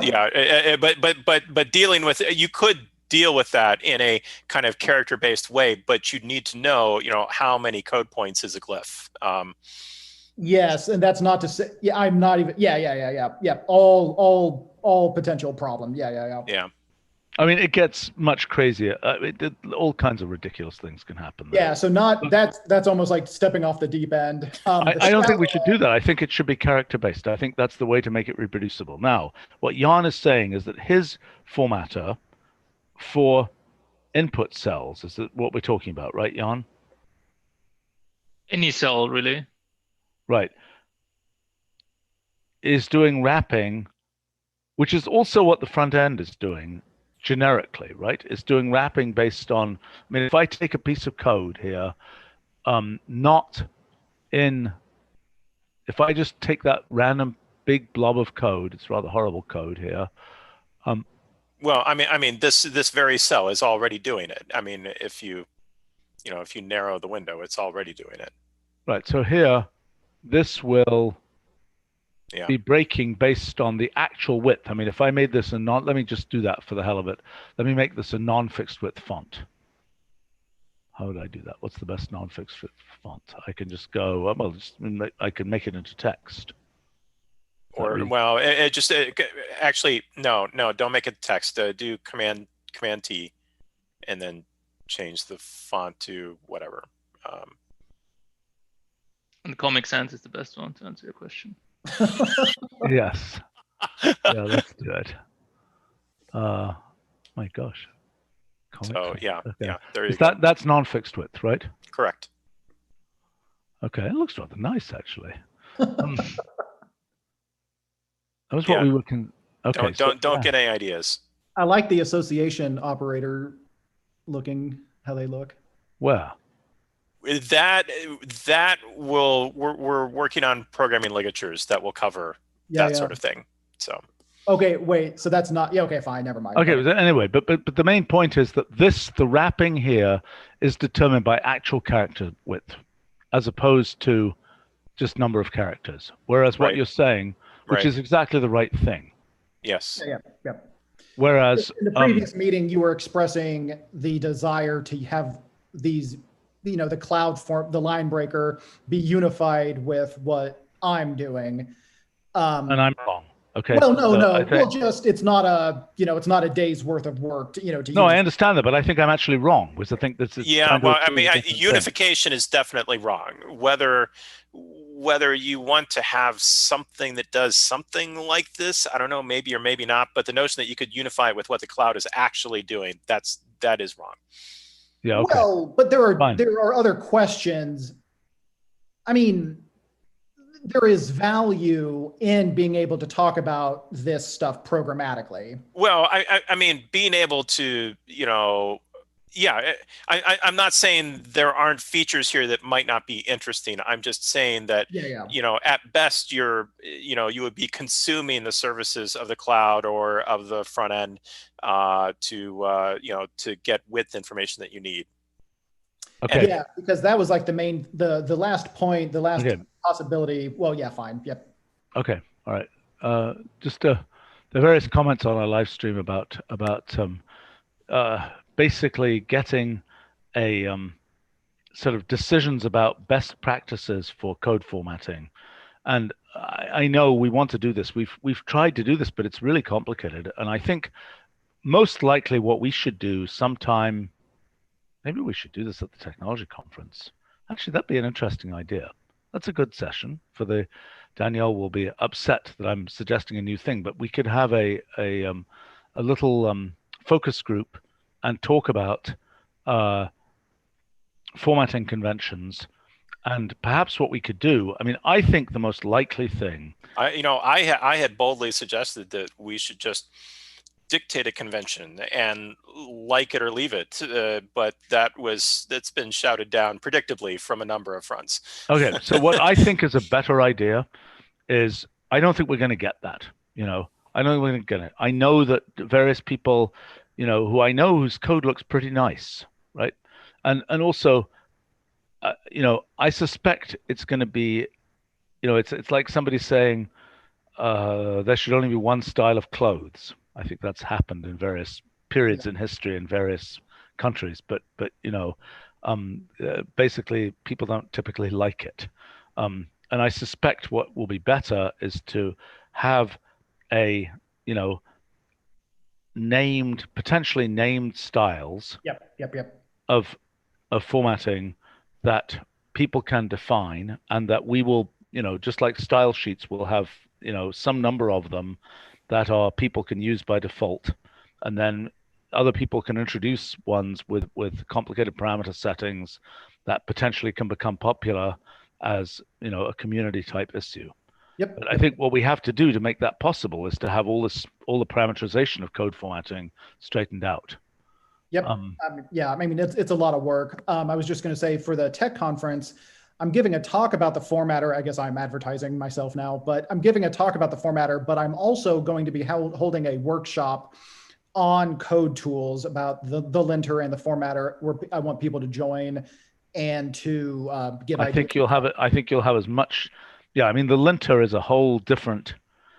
Yeah, but dealing with, you could deal with that in a kind of character-based way, but you'd need to know, how many code points is a glyph. Yes, and that's not to say. Yeah, I'm not even. Yeah. All potential problem. Yeah. I mean, it gets much crazier. All kinds of ridiculous things can happen there. Yeah, so that's almost like stepping off the deep end. I don't think we should do that. I think it should be character-based. I think that's the way to make it reproducible. Now, what Jan is saying is that his formatter for input cells is what we're talking about, right, Jan? Any cell, really. Right. Is doing wrapping, which is also what the front end is doing generically, right? It's doing wrapping based on, I mean, if I take a piece of code here, if I just take that random big blob of code, it's rather horrible code here. Well, I mean, this very cell is already doing it. I mean, if you narrow the window, it's already doing it. Right. So here, this will be breaking based on the actual width. I mean, if I made this let me just do that for the hell of it. Let me make this a non-fixed width font. How would I do that? What's the best non-fixed width font? I can just go, I can make it into text. Actually, no, don't make it text. Do Command T, and then change the font to whatever. And Comic Sans is the best one to answer your question. Yes. Yeah, let's do it. My gosh. So yeah, okay. there you go. That's non-fixed width, right? Correct. Okay, it looks rather nice actually. That was what we were. Okay. Don't get any ideas. I like the association operator looking, how they look. Where? That we're working on programming ligatures that will cover that sort of thing. So. Okay, wait. So that's not. Yeah. Okay, fine. Never mind. Okay. Anyway, but the main point is that the wrapping here is determined by actual character width, as opposed to just number of characters. Whereas what you're saying, which is exactly the right thing. Yes. Yeah. Whereas in the previous meeting, you were expressing the desire to have these, the cloud form, the line breaker, be unified with what I'm doing. And I'm wrong. Okay. Well, no. Well, it's not a day's worth of work. No, I understand that, but I think I'm actually wrong. Because I think this is. Yeah. Well, I mean, unification is definitely wrong. Whether you want to have something that does something like this, I don't know, maybe or maybe not. But the notion that you could unify it with what the cloud is actually doing, that is wrong. Yeah. Okay. Well, but there are other questions. I mean, there is value in being able to talk about this stuff programmatically. Well, I mean, being able to, I'm not saying there aren't features here that might not be interesting. I'm just saying that, at best you would be consuming the services of the cloud or of the front end to get width information that you need. Okay. Yeah, because that was like the last point, the last possibility. Well, yeah, fine. Yep. Okay. All right. Just the various comments on our live stream about basically getting a sort of decisions about best practices for code formatting. And I know we want to do this. We've tried to do this, but it's really complicated. And I think most likely what we should do sometime, maybe we should do this at the technology conference. Actually, that'd be an interesting idea. That's a good session for the. Danielle will be upset that I'm suggesting a new thing, but we could have a little focus group and talk about formatting conventions, and perhaps what we could do. I mean, I think the most likely thing. I had boldly suggested that we should just dictate a convention and like it or leave it, but that's been shouted down predictably from a number of fronts. Okay, so what I think is a better idea is I don't think we're going to get that. I don't think we're going to get it. I know that various people, who I know whose code looks pretty nice, right? And also, I suspect it's going to be, it's like somebody saying there should only be one style of clothes. I think that's happened in various periods in history in various countries, but basically people don't typically like it. And I suspect what will be better is to have a, potentially named styles of formatting that people can define, and that we will, just like style sheets, will have, some number of them that are people can use by default, and then other people can introduce ones with complicated parameter settings that potentially can become popular as a community type issue. Yep. But I think what we have to do to make that possible is to have all the parameterization of code formatting straightened out. Yep. I mean, it's a lot of work. I was just going to say, for the tech conference, I'm giving a talk about the formatter. I guess I'm advertising myself now, but I'm giving a talk about the formatter, but I'm also going to be holding a workshop on code tools about the linter and the formatter, where I want people to join and to give ideas. I think you'll have as much. Yeah, I mean, the linter is a whole different.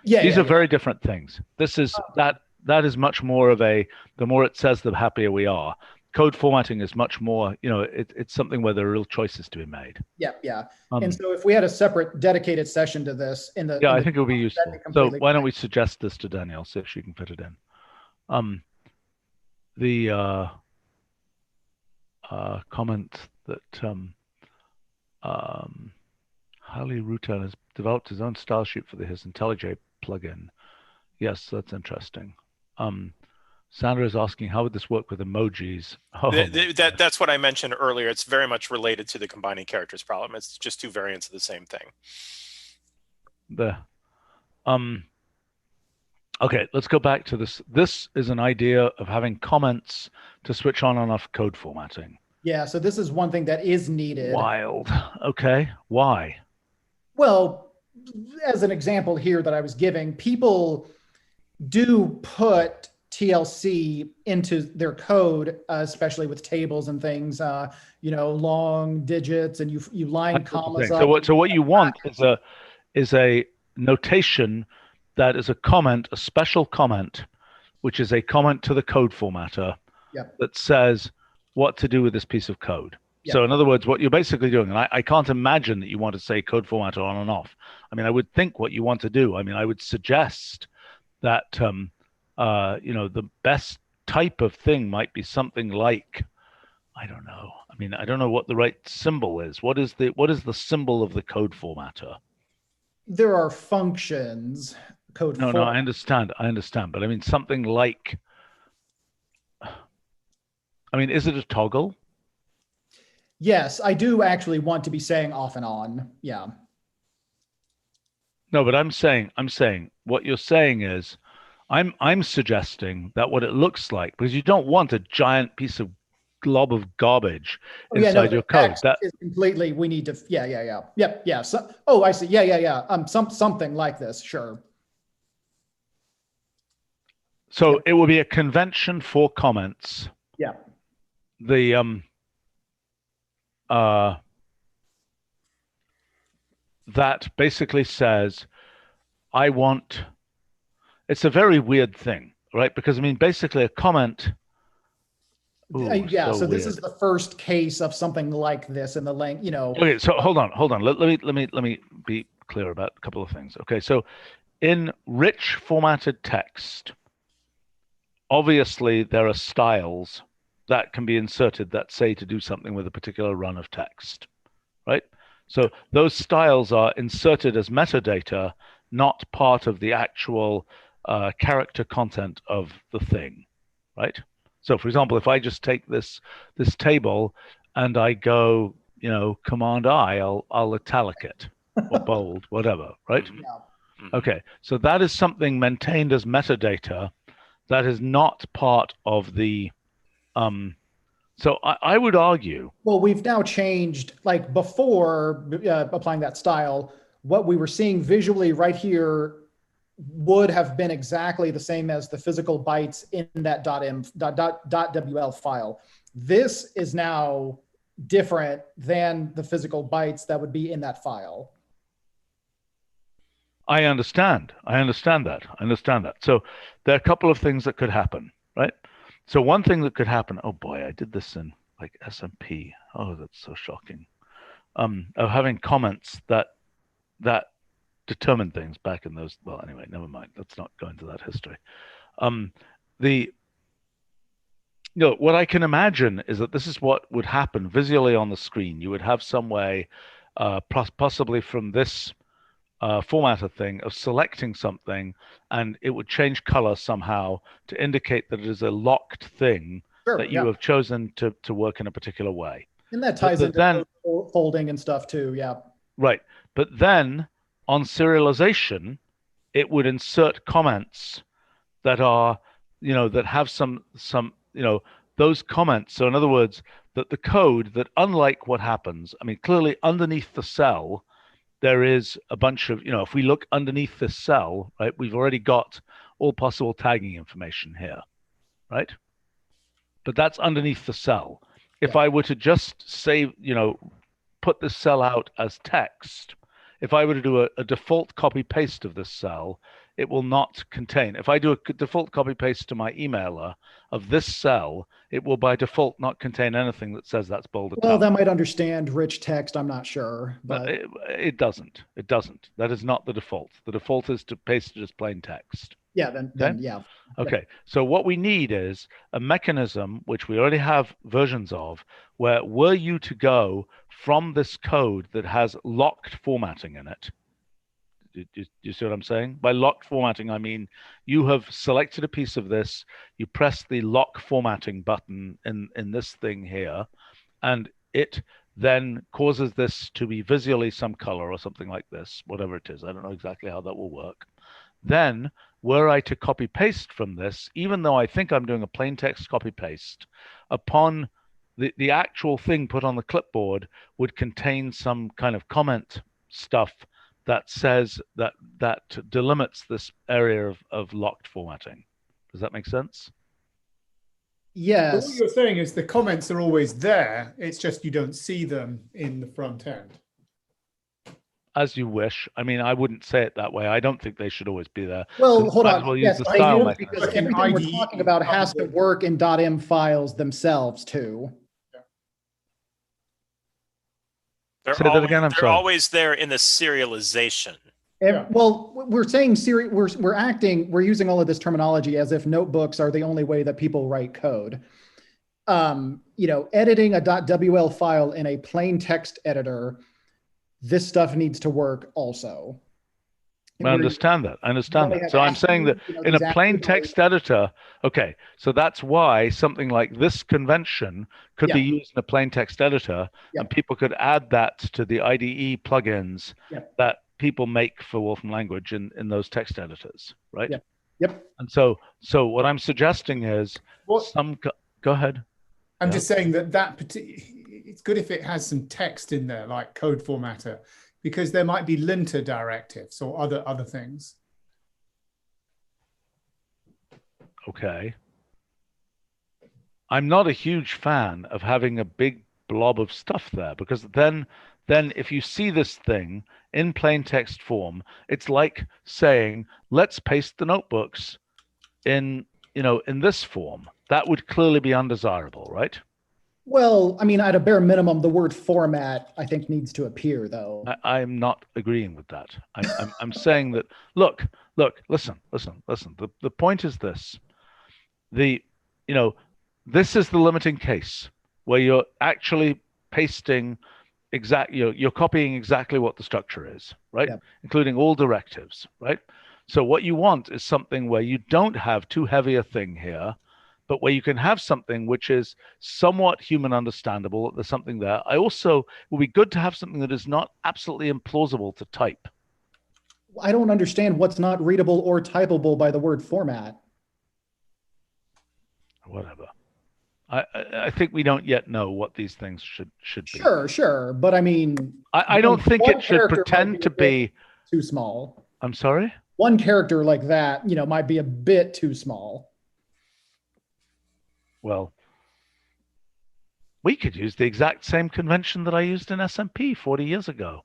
These are very different things. This is that is much more of the more it says, the happier we are. Code formatting is much more, it's something where there are real choices to be made. Yeah. And so if we had a separate dedicated session to this I think it would be useful. So why don't we suggest this to Danielle, see if she can fit it in. The comment that Harley Rutan has developed his own style sheet for his IntelliJ plugin. Yes, that's interesting. Sandra is asking, how would this work with emojis? Oh, that's what I mentioned earlier. It's very much related to the combining characters problem. It's just two variants of the same thing. Okay, let's go back to this. This is an idea of having comments to switch on and off code formatting. Yeah, so this is one thing that is needed. Wild. Okay, why? Well, as an example here that I was giving, people do put TLC into their code, especially with tables and things, long digits, and you line commas up. So what you want is a notation that is a comment, a special comment, which is a comment to the code formatter that says what to do with this piece of code. Yep. So in other words, what you're basically doing, and I can't imagine that you want to say code formatter on and off. I mean, I would think what you want to do, I would suggest that, the best type of thing might be something like, I don't know. I don't know what the right symbol is. What is the symbol of the code formatter? There are functions. No, I understand. But something like, is it a toggle? Yes, I do actually want to be saying off and on. Yeah. No, but I'm saying what you're saying is, I'm suggesting that what it looks like, because you don't want a giant piece of glob of garbage inside your code. That is completely. We need to. Yeah. So, I see. Yeah. Something like this. Sure. So it will be a convention for comments. Yeah. That basically says, I want. It's a very weird thing, right? Because basically a comment. So this is the first case of something like this in the length. Okay, so hold on. Let me be clear about a couple of things. Okay, so in rich formatted text, obviously there are styles that can be inserted that say to do something with a particular run of text, right? So those styles are inserted as metadata, not part of the actual character content of the thing, right? So for example, if I just take this table and I go, Command I, I'll italic it or bold, whatever, right? Yeah. Okay, so that is something maintained as metadata that is not part of the so I would argue. Well, we've now changed, like before applying that style, what we were seeing visually right here would have been exactly the same as the physical bytes in that .wl file. This is now different than the physical bytes that would be in that file. I understand that. So there are a couple of things that could happen, right? So one thing that could happen, oh boy, I did this in like SMP. Oh, that's so shocking. Of having comments that determine things back in those. Well, anyway, never mind. Let's not go into that history. What I can imagine is that this is what would happen visually on the screen. You would have some way, possibly from this formatter thing, of selecting something, and it would change color somehow to indicate that it is a locked thing that you have chosen to work in a particular way. And that ties into folding and stuff too, yeah. Right, but then on serialization, it would insert comments that are, that have some, those comments. So in other words, that the code that, unlike what happens, clearly underneath the cell, there is a bunch of, if we look underneath this cell, right, we've already got all possible tagging information here, right? But that's underneath the cell. If I were to just say, put this cell out as text, if I were to do a default copy paste of this cell, it will not contain. If I do a default copy paste to my emailer of this cell, it will by default not contain anything that says that's bold italic. Well, that might understand rich text. I'm not sure, but it doesn't. It doesn't. That is not the default. The default is to paste it as plain text. Yeah, then yeah. Okay, so what we need is a mechanism, which we already have versions of, where were you to go from this code that has locked formatting in it, Do you see what I'm saying? By locked formatting, I mean you have selected a piece of this, you press the lock formatting button in this thing here, and it then causes this to be visually some color or something like this, whatever it is. I don't know exactly how that will work. Then, were I to copy paste from this, even though I think I'm doing a plain text copy paste, upon the actual thing put on the clipboard would contain some kind of comment stuff that says that delimits this area of locked formatting. Does that make sense? But what Yes. you're saying is the comments are always there. It's just you don't see them in the front end. As you wish. I mean, I wouldn't say it that way. I don't think they should always be there. Well, So hold might on. as well use Yes, the they style do, mechanism. because Like an everything we're IDE talking about has to work in .m files themselves too. Say that again, I'm they're sorry. always there in the serialization. Yeah. Well, we're saying we're using all of this terminology as if notebooks are the only way that people write code. Editing a .wl file in a plain text editor, this stuff needs to work also. I understand that. I understand that. So I'm saying that in a plain text editor, okay, so that's why something like this convention could be used in a plain text editor, and people could add that to the IDE plugins that people make for Wolfram language in those text editors, right? Yep. And so what I'm suggesting is go ahead. I'm just saying that it's good if it has some text in there, like code formatter, because there might be linter directives or other things. Okay. I'm not a huge fan of having a big blob of stuff there, because then if you see this thing in plain text form, it's like saying, let's paste the notebooks in this form. That would clearly be undesirable, right? Well, I mean, at a bare minimum, the word format, I think, needs to appear, though. I'm not agreeing with that. I'm saying that, look, listen. The point is this. This is the limiting case where you're actually pasting you're copying exactly what the structure is, right? Yep. Including all directives, right? So what you want is something where you don't have too heavy a thing here, but where you can have something which is somewhat human understandable, that there's something there. It will be good to have something that is not absolutely implausible to type. I don't understand what's not readable or typable by the word format. Whatever. I think we don't yet know what these things should be. Sure. But I mean, I don't think it should pretend to be too small. I'm sorry? One character like that, might be a bit too small. Well, we could use the exact same convention that I used in SMP 40 years ago.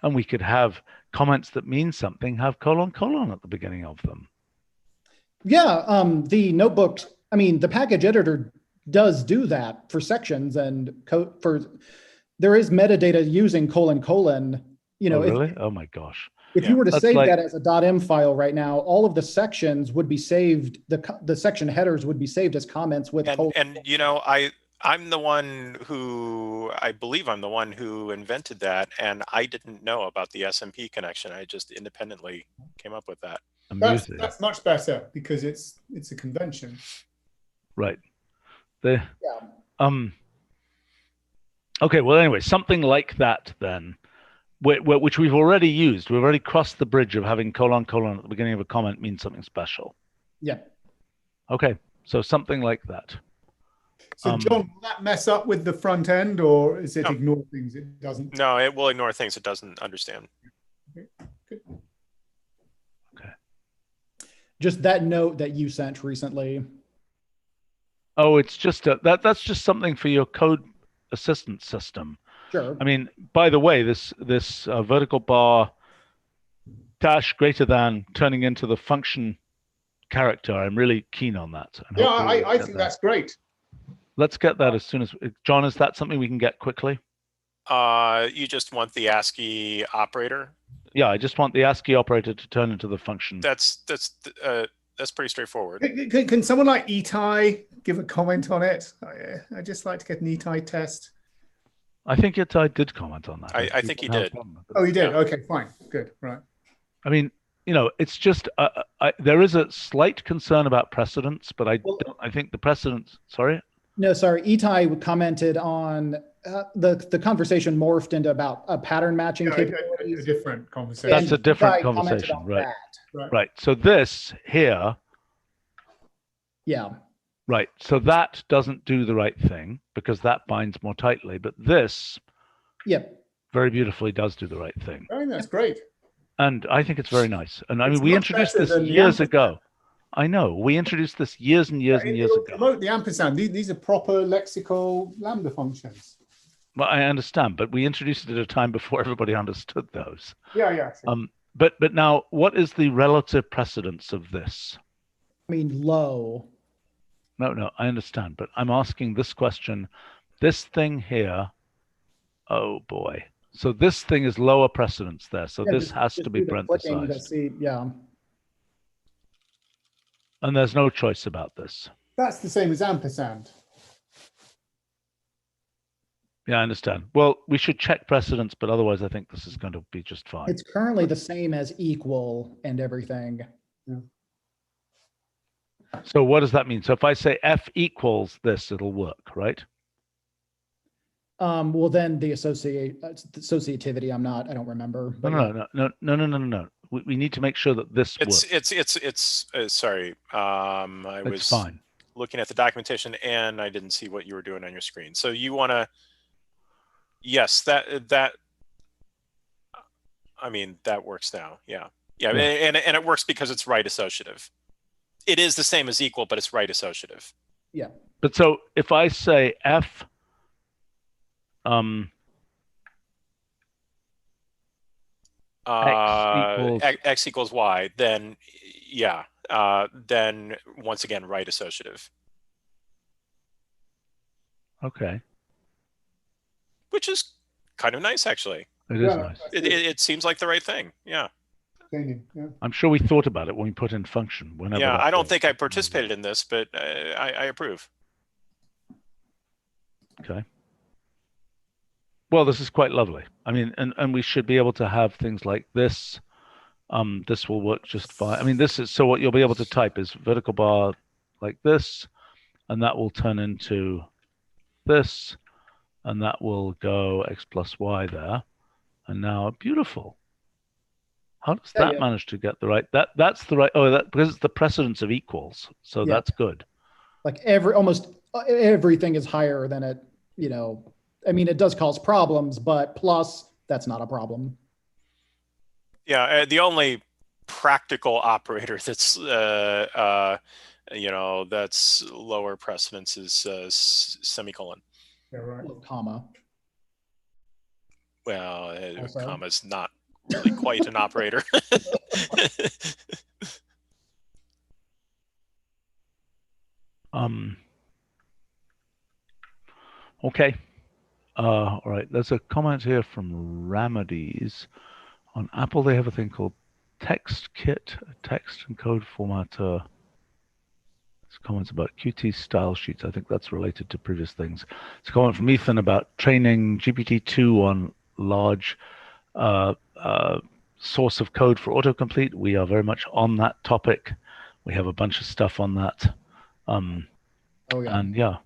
And we could have comments that mean something, have : at the beginning of them. Yeah, the notebooks, the package editor does do that for sections and there is metadata using : really? Oh my gosh. If you were to save that as a .m file right now, all of the sections would be saved. The section headers would be saved as comments with . I'm the one who, I believe I'm the one who invented that, and I didn't know about the SMP connection. I just independently came up with that. That's much better because it's a convention. Right. Okay, well, anyway, something like that then, which we've already used. We've already crossed the bridge of having : at the beginning of a comment means something special. Yeah. Okay, so something like that. So John, will that mess up with the front end, or is it ignore things it doesn't? No, it will ignore things it doesn't understand. Okay, good. Okay. Just that note that you sent recently. Oh, it's just that's just something for your code assistance system. Sure. By the way, this vertical bar dash greater than turning into the function character, I'm really keen on that. Yeah, I think that's great. Let's get that as soon as John. Is that something we can get quickly? You just want the ASCII operator? Yeah, I just want the ASCII operator to turn into the function. That's pretty straightforward. Can someone like Itai give a comment on it? I'd just like to get an Itai test. I think Itai did comment on that. I think he did. Oh, he did? Yeah. Okay, fine. Good. Right. I mean, it's just there is a slight concern about precedence, but I think the precedence. Sorry. No, sorry. Itai commented on the conversation morphed into about a pattern matching capabilities. A different conversation. That's a different Itai commented conversation, on right? that. Right. So this here. Yeah. Right. So that doesn't do the right thing because that binds more tightly, but this. Yep. Very beautifully does do the right thing. I think that's great. And I think it's very nice. And I It's mean, we much introduced better this than the years ampersand. ago. I know. We introduced this years and years and years It'll ago. promote the ampersand. These are proper lexical lambda functions. Well, I understand, but we introduced it at a time before everybody understood those. Yeah. Sure. But now, what is the relative precedence of this? I mean, low. No, I understand, but I'm asking this question. This thing here, oh boy. So this thing is lower precedence there. So Yeah, this has to be parenthesized. Yeah. And there's no choice about this. That's the same as ampersand. Yeah, I understand. Well, we should check precedence, but otherwise I think this is going to be just fine. It's currently the same as equal and everything. Yeah. So what does that mean? So if I say F equals this, it'll work, right? Well, then the associativity, I don't remember. No. We need to make sure that this works. It's sorry. I was fine. Looking at the documentation and I didn't see what you were doing on your screen. So you want to, yes, that, I mean, that works now. Yeah. And it works because it's right associative. It is the same as equal, but it's right associative. Yeah. But so if I say F, X equals Y, then yeah, then once again, right associative. Okay. Which is kind of nice, actually. It is nice. It seems like the right thing. Yeah. Yeah. I'm sure we thought about it when we put in function. Whenever. Yeah, I don't think I participated in this, but I approve. Okay. Well, this is quite lovely. I mean, and we should be able to have things like this. This will work just fine. I mean, this is, so what you'll be able to type is vertical bar like this, and that will turn into this, and that will go X plus Y there. And now, beautiful. How does that manage to get the right? That's the right. Oh, that because it's the precedence of equals. So that's good. Like almost everything is higher than it. I mean, it does cause problems, but plus that's not a problem. Yeah, the only practical operator that's that's lower precedence is semicolon. Yeah, right. Comma. Well, comma is not really quite an operator. Okay. All right. There's a comment here from Ramades. On Apple, they have a thing called TextKit, a text and code formatter. There's comments about Qt style sheets. I think that's related to previous things. It's a comment from Ethan about training GPT-2 on large source of code for autocomplete. We are very much on that topic. We have a bunch of stuff on that. And yeah.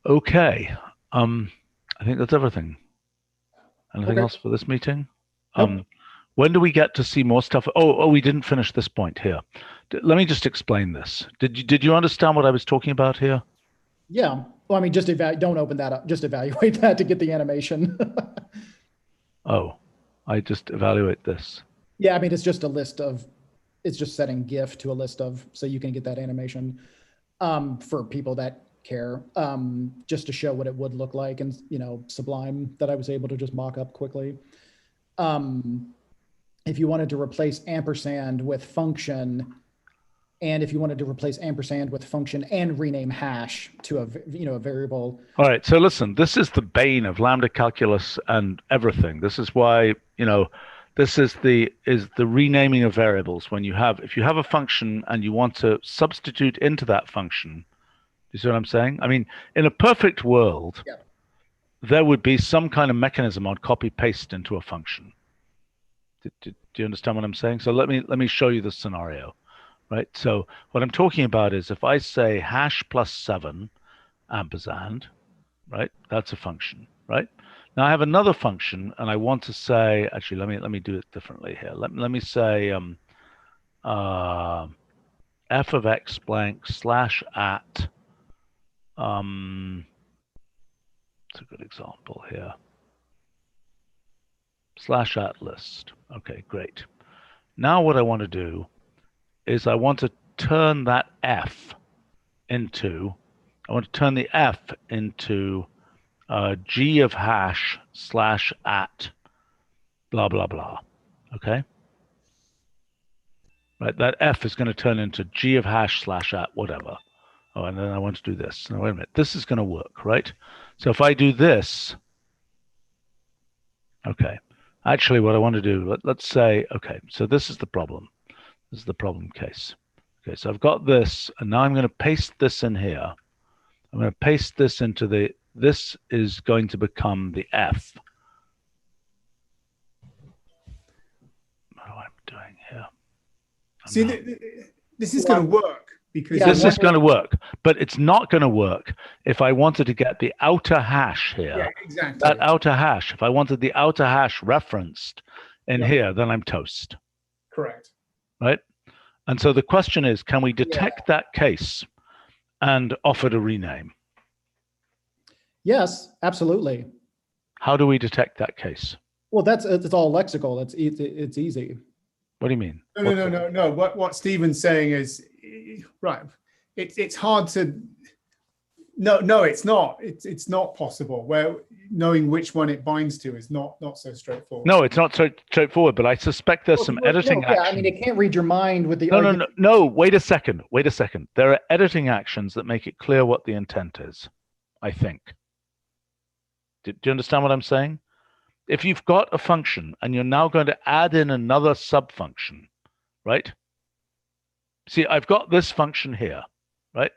Okay. I think that's everything. Anything else for this meeting? Nope. When do we get to see more stuff? Oh, we didn't finish this point here. Let me just explain this. Did you understand what I was talking about here? Yeah. Well, I mean, just don't open that up. Just evaluate that to get the animation. Oh, I just evaluate this. Yeah, I mean, it's just a list of. It's just setting GIF to a list of, so you can get that animation for people that care, just to show what it would look like, and Sublime that I was able to just mock up quickly. If you wanted to replace ampersand with function, and if you wanted to replace ampersand with function and rename hash to a variable. All right. So listen, this is the bane of lambda calculus and everything. This is why this is the renaming of variables. If you have a function and you want to substitute into that function, you see what I'm saying? I mean, in a perfect world, there would be some kind of mechanism on copy paste into a function. Do you understand what I'm saying? So let me show you the scenario, right? So what I'm talking about is if I say hash plus 7 ampersand, right? That's a function, right? Now I have another function, and I want to say, actually, let me do it differently here. Let me say f of x blank slash at. It's a good example here. Slash at list. Okay, great. Now what I want to do is I want to turn that f into, I want to turn the f into g of hash slash at blah, blah, blah. Okay? Right, that f is going to turn into g of hash slash at whatever. Oh, and then I want to do this. Now, wait a minute. This is going to work, right? So if I do this, okay. Actually, what I want to do, let's say, okay, so this is the problem. This is the problem case. Okay, so I've got this, and now I'm going to paste this in here. I'm going to paste this into this is going to become the f. What am I doing here? See, this is going to work because this is going to work, but it's not going to work if I wanted to get the outer hash here. Yeah, exactly. That outer hash, if I wanted the outer hash referenced in here, then I'm toast. Correct. Right? And so the question is, can we detect that case and offer to rename? Yes, absolutely. How do we detect that case? Well, it's all lexical. It's easy. What do you mean? No. What Stephen's saying is right. It's hard to. No, it's not. It's not possible. Where knowing which one it binds to is not so straightforward. No, it's not so straightforward. But I suspect there's some editing action. Yeah, I mean, it can't read your mind with the. No. Wait a second. There are editing actions that make it clear what the intent is. I think. Do you understand what I'm saying? If you've got a function and you're now going to add in another subfunction, right? See, I've got this function here, right?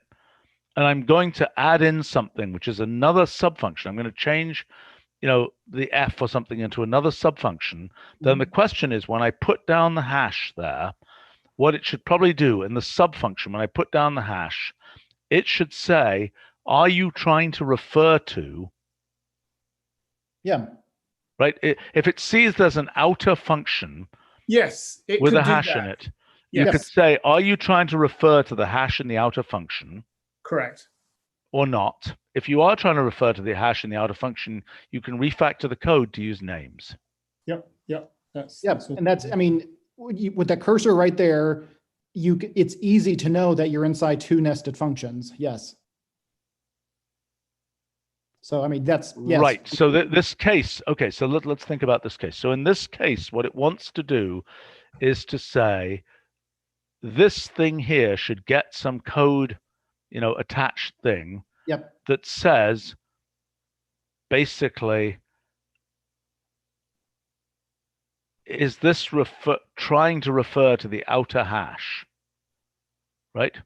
And I'm going to add in something, which is another subfunction. I'm going to change, the f or something into another subfunction. Then the question is, when I put down the hash there, what it should probably do in the subfunction, when I put down the hash, it should say, are you trying to refer to? Yeah. Right? If it sees there's an outer function yes, with a hash in it, you could say, are you trying to refer to the hash in the outer function? Correct. Or not? If you are trying to refer to the hash in the outer function, you can refactor the code to use names. Yep. And that's, I mean, with the cursor right there, it's easy to know that you're inside two nested functions. Yes. So, I mean, that's yes. Right. So this case, okay, so let's think about this case. So in this case, what it wants to do is to say, this thing here should get some code, attached thing that says, basically, is this trying to refer to the outer hash, right?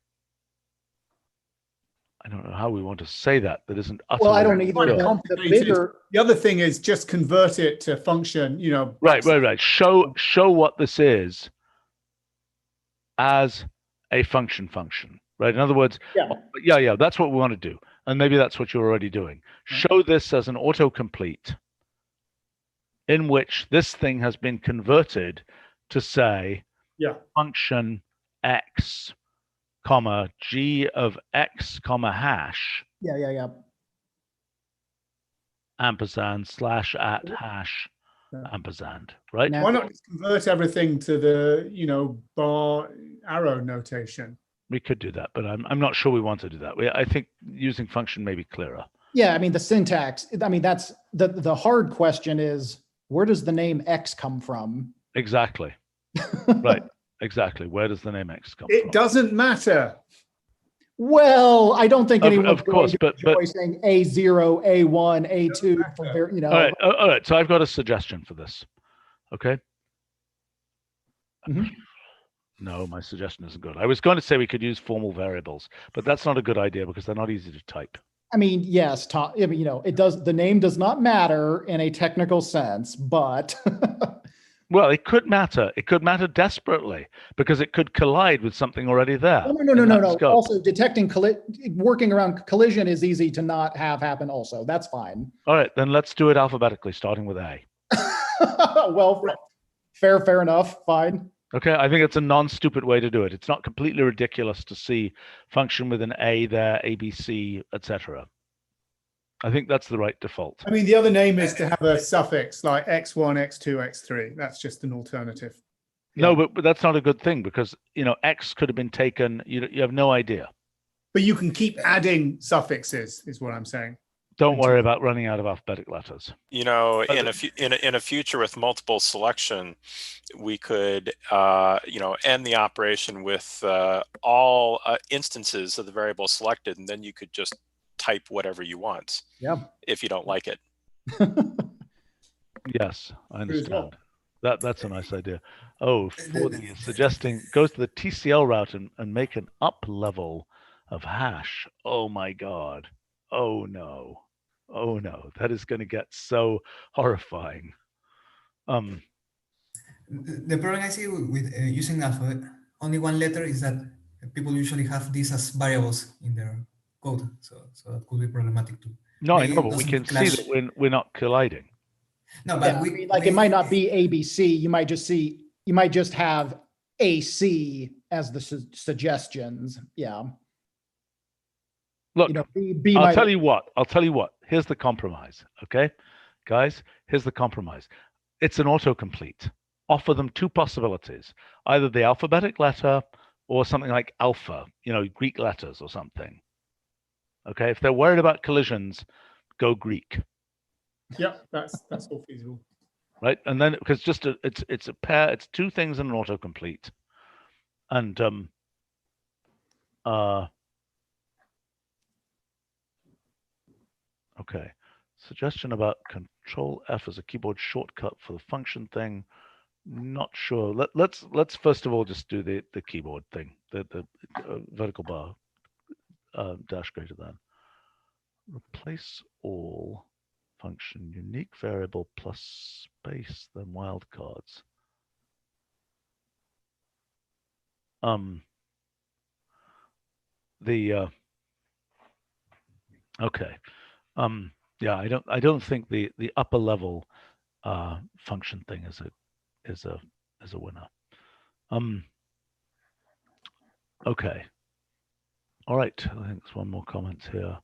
I don't know how we want to say that. That isn't utterly. Well, I don't either. The other thing is just convert it to function. Right. Show what this is as a function. Right. In other words, yeah. That's what we want to do, and maybe that's what you're already doing. Show this as an autocomplete, in which this thing has been converted to say, function x, comma g of x, comma hash. Ampersand slash at hash ampersand. Right. Why not just convert everything to the bar arrow notation? We could do that, but I'm not sure we want to do that. I think using function may be clearer. Yeah, I mean the syntax. I mean that's the hard question is, where does the name X come from? Exactly. Right. Exactly. Where does the name X come from? It doesn't matter. Well, I don't think anyone's of course, but saying A0, A1, A2. All right. So I've got a suggestion for this. Okay. Mm-hmm. No, my suggestion isn't good. I was going to say we could use formal variables, but that's not a good idea because they're not easy to type. I mean, yes, it does. The name does not matter in a technical sense, but Well, it could matter. It could matter desperately because it could collide with something already there. No. Also, detecting working around collision is easy to not have happen. Also, that's fine. All right, then let's do it alphabetically, starting with A. Well, fair enough. Fine. Okay, I think it's a non-stupid way to do it. It's not completely ridiculous to see function with an A there, ABC, etc. I think that's the right default. I mean, the other name is to have a suffix like x1, x2, x3. That's just an alternative. No, but that's not a good thing because, X could have been taken. You have no idea. But you can keep adding suffixes, is what I'm saying. Don't worry about running out of alphabetic letters. In a future with multiple selection, we could end the operation with all instances of the variable selected, and then you could just type whatever you want. Yeah. If you don't like it. Yes, I understand. That's a nice idea. Oh, 40 is suggesting goes to the TCL route and make an up level of hash. Oh my God. Oh no. That is going to get so horrifying. The problem I see with using alphabet, only one letter, is that people usually have these as variables in their code. So that could be problematic too. No, I know, but we can see that we're not colliding. No, but it might not be ABC. You might just have AC as the suggestions. Yeah. Look, B I'll tell you what. Here's the compromise. Okay, guys, here's the compromise. It's an autocomplete. Offer them two possibilities: either the alphabetic letter or something like alpha, Greek letters or something. Okay, if they're worried about collisions, go Greek. Yeah, that's all feasible. Right, and then because it's a pair, it's two things in an autocomplete, and okay, suggestion about Control F as a keyboard shortcut for the function thing. Not sure. Let's first of all just do the keyboard thing, the vertical bar dash greater than. Replace all function unique variable plus space then wildcards. Okay. Yeah, I don't think the upper level function thing is a winner. Okay. All right. I think there's one more comment here.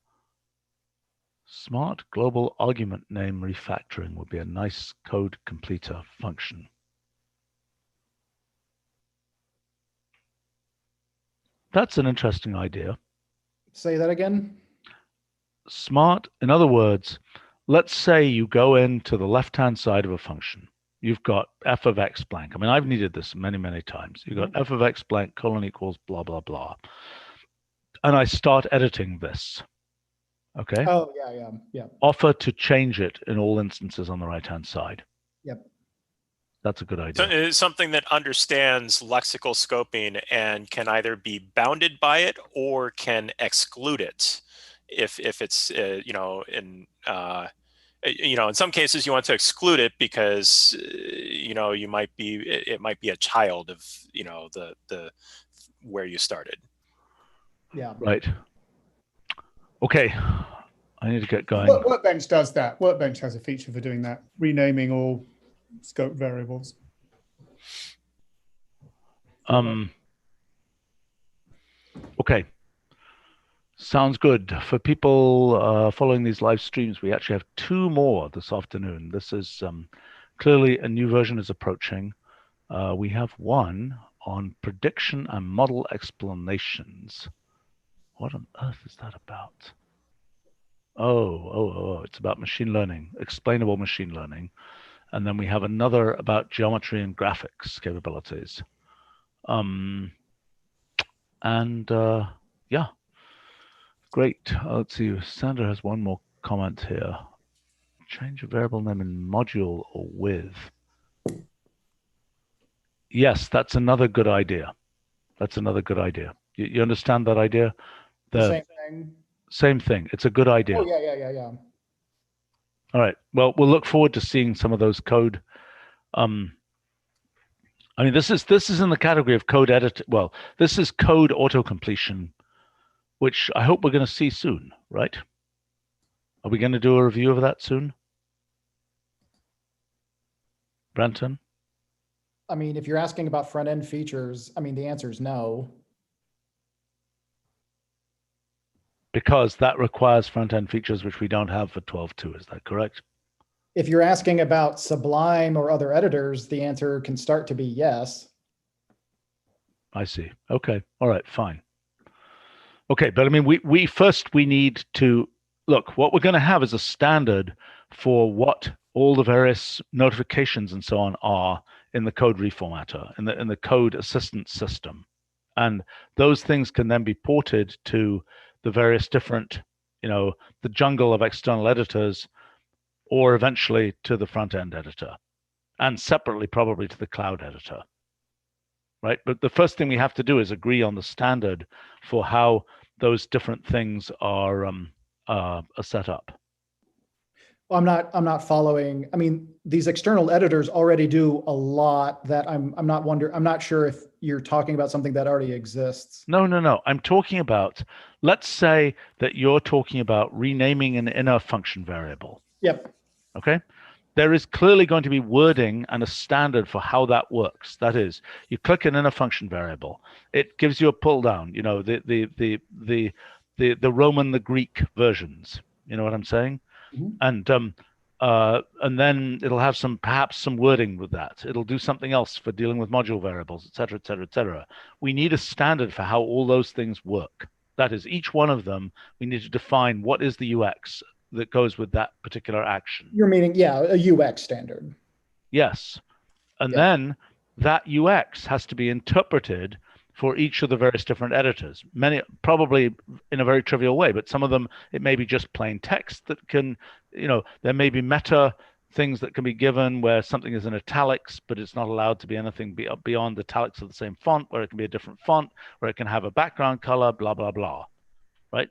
Smart global argument name refactoring would be a nice code completer function. That's an interesting idea. Say that again. Smart, in other words, let's say you go into the left-hand side of a function. You've got f of x blank. I mean, I've needed this many, many times. You've got f of x blank colon equals blah, blah, blah. And I start editing this. Okay. Oh, yeah. Offer to change it in all instances on the right-hand side. Yep. That's a good idea. So it's something that understands lexical scoping and can either be bounded by it or can exclude it. If it's in some cases you want to exclude it because it might be a child of the where you started. Yeah. Right. Okay. I need to get going. Workbench does that. Workbench has a feature for doing that, renaming all scope variables. Okay. Sounds good. For people following these live streams, we actually have two more this afternoon. This is clearly a new version is approaching. We have one on prediction and model explanations. What on earth is that about? Oh, it's about machine learning, explainable machine learning. And then we have another about geometry and graphics capabilities. Yeah. Great. Let's see. Sandra has one more comment here. Change a variable name in module or with. Yes, that's another good idea. You understand that idea? Same thing. Same thing. It's a good idea. Oh, yeah. All right. Well, we'll look forward to seeing some of those code I mean, this is in the category of code edit. Well, this is code auto-completion, which I hope we're going to see soon, right? Are we going to do a review of that soon? Brenton? I mean, if you're asking about front-end features, I mean, the answer is no. Because that requires front-end features which we don't have for 12.2, is that correct? If you're asking about Sublime or other editors, the answer can start to be yes. I see. Okay. All right, fine. Okay, but I mean, we first need to look, what we're going to have is a standard for what all the various notifications and so on are in the code reformatter, in the code assistance system. And those things can then be ported to the various different, the jungle of external editors, or eventually to the front-end editor, and separately probably to the cloud editor, right? But the first thing we have to do is agree on the standard for how those different things are set up. Well, I'm not following. I mean, these external editors already do a lot that I'm not sure if you're talking about something that already exists. No. I'm talking about, let's say that you're talking about renaming an inner function variable. Yep. Okay. There is clearly going to be wording and a standard for how that works. That is, you click an inner function variable, it gives you a pull down, the Roman, the Greek versions. You know what I'm saying? Mm-hmm. And then it'll have perhaps some wording with that. It'll do something else for dealing with module variables, et cetera, et cetera, et cetera. We need a standard for how all those things work. That is, each one of them, we need to define what is the UX that goes with that particular action. You're meaning, yeah, a UX standard. Yes. And then that UX has to be interpreted for each of the various different editors. Many, probably in a very trivial way, but some of them, it may be just plain text that can, there may be meta things that can be given where something is in italics, but it's not allowed to be anything beyond italics of the same font, where it can be a different font, where it can have a background color, blah, blah, blah, right?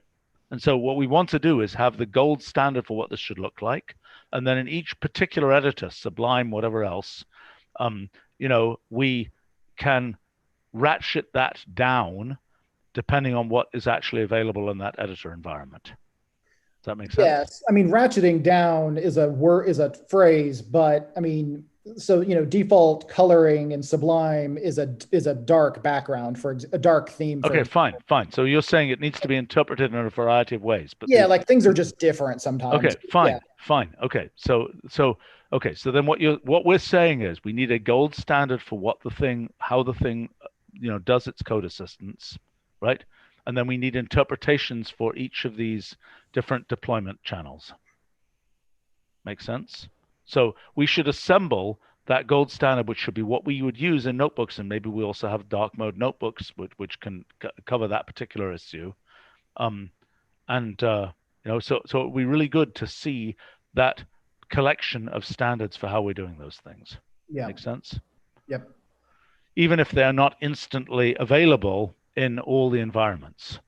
And so what we want to do is have the gold standard for what this should look like. And then in each particular editor, Sublime, whatever else, we can ratchet that down depending on what is actually available in that editor environment. Does that make sense? Yes. I mean, ratcheting down is a phrase, but I mean, so, default coloring in Sublime is a dark background for a dark theme. Okay, fine. So you're saying it needs to be interpreted in a variety of ways, but like things are just different sometimes. Okay, fine. Okay, so then what we're saying is we need a gold standard for how the thing, does its code assistance, right? And then we need interpretations for each of these different deployment channels. Make sense? So we should assemble that gold standard, which should be what we would use in notebooks, and maybe we also have dark mode notebooks, which can cover that particular issue. So it would be really good to see that collection of standards for how we're doing those things. Yeah. Make sense? Yep. Even if they're not instantly available in all the environments.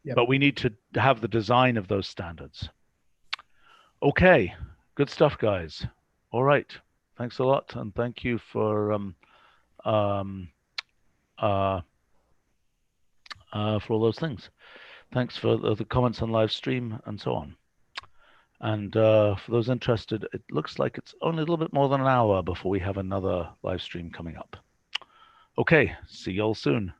Yep. But we need to have the design of those standards. Okay, good stuff, guys. All right, thanks a lot, and thank you for all those things. Thanks for the comments on live stream and so on. And for those interested, it looks like it's only a little bit more than an hour before we have another live stream coming up. Okay, see you all soon.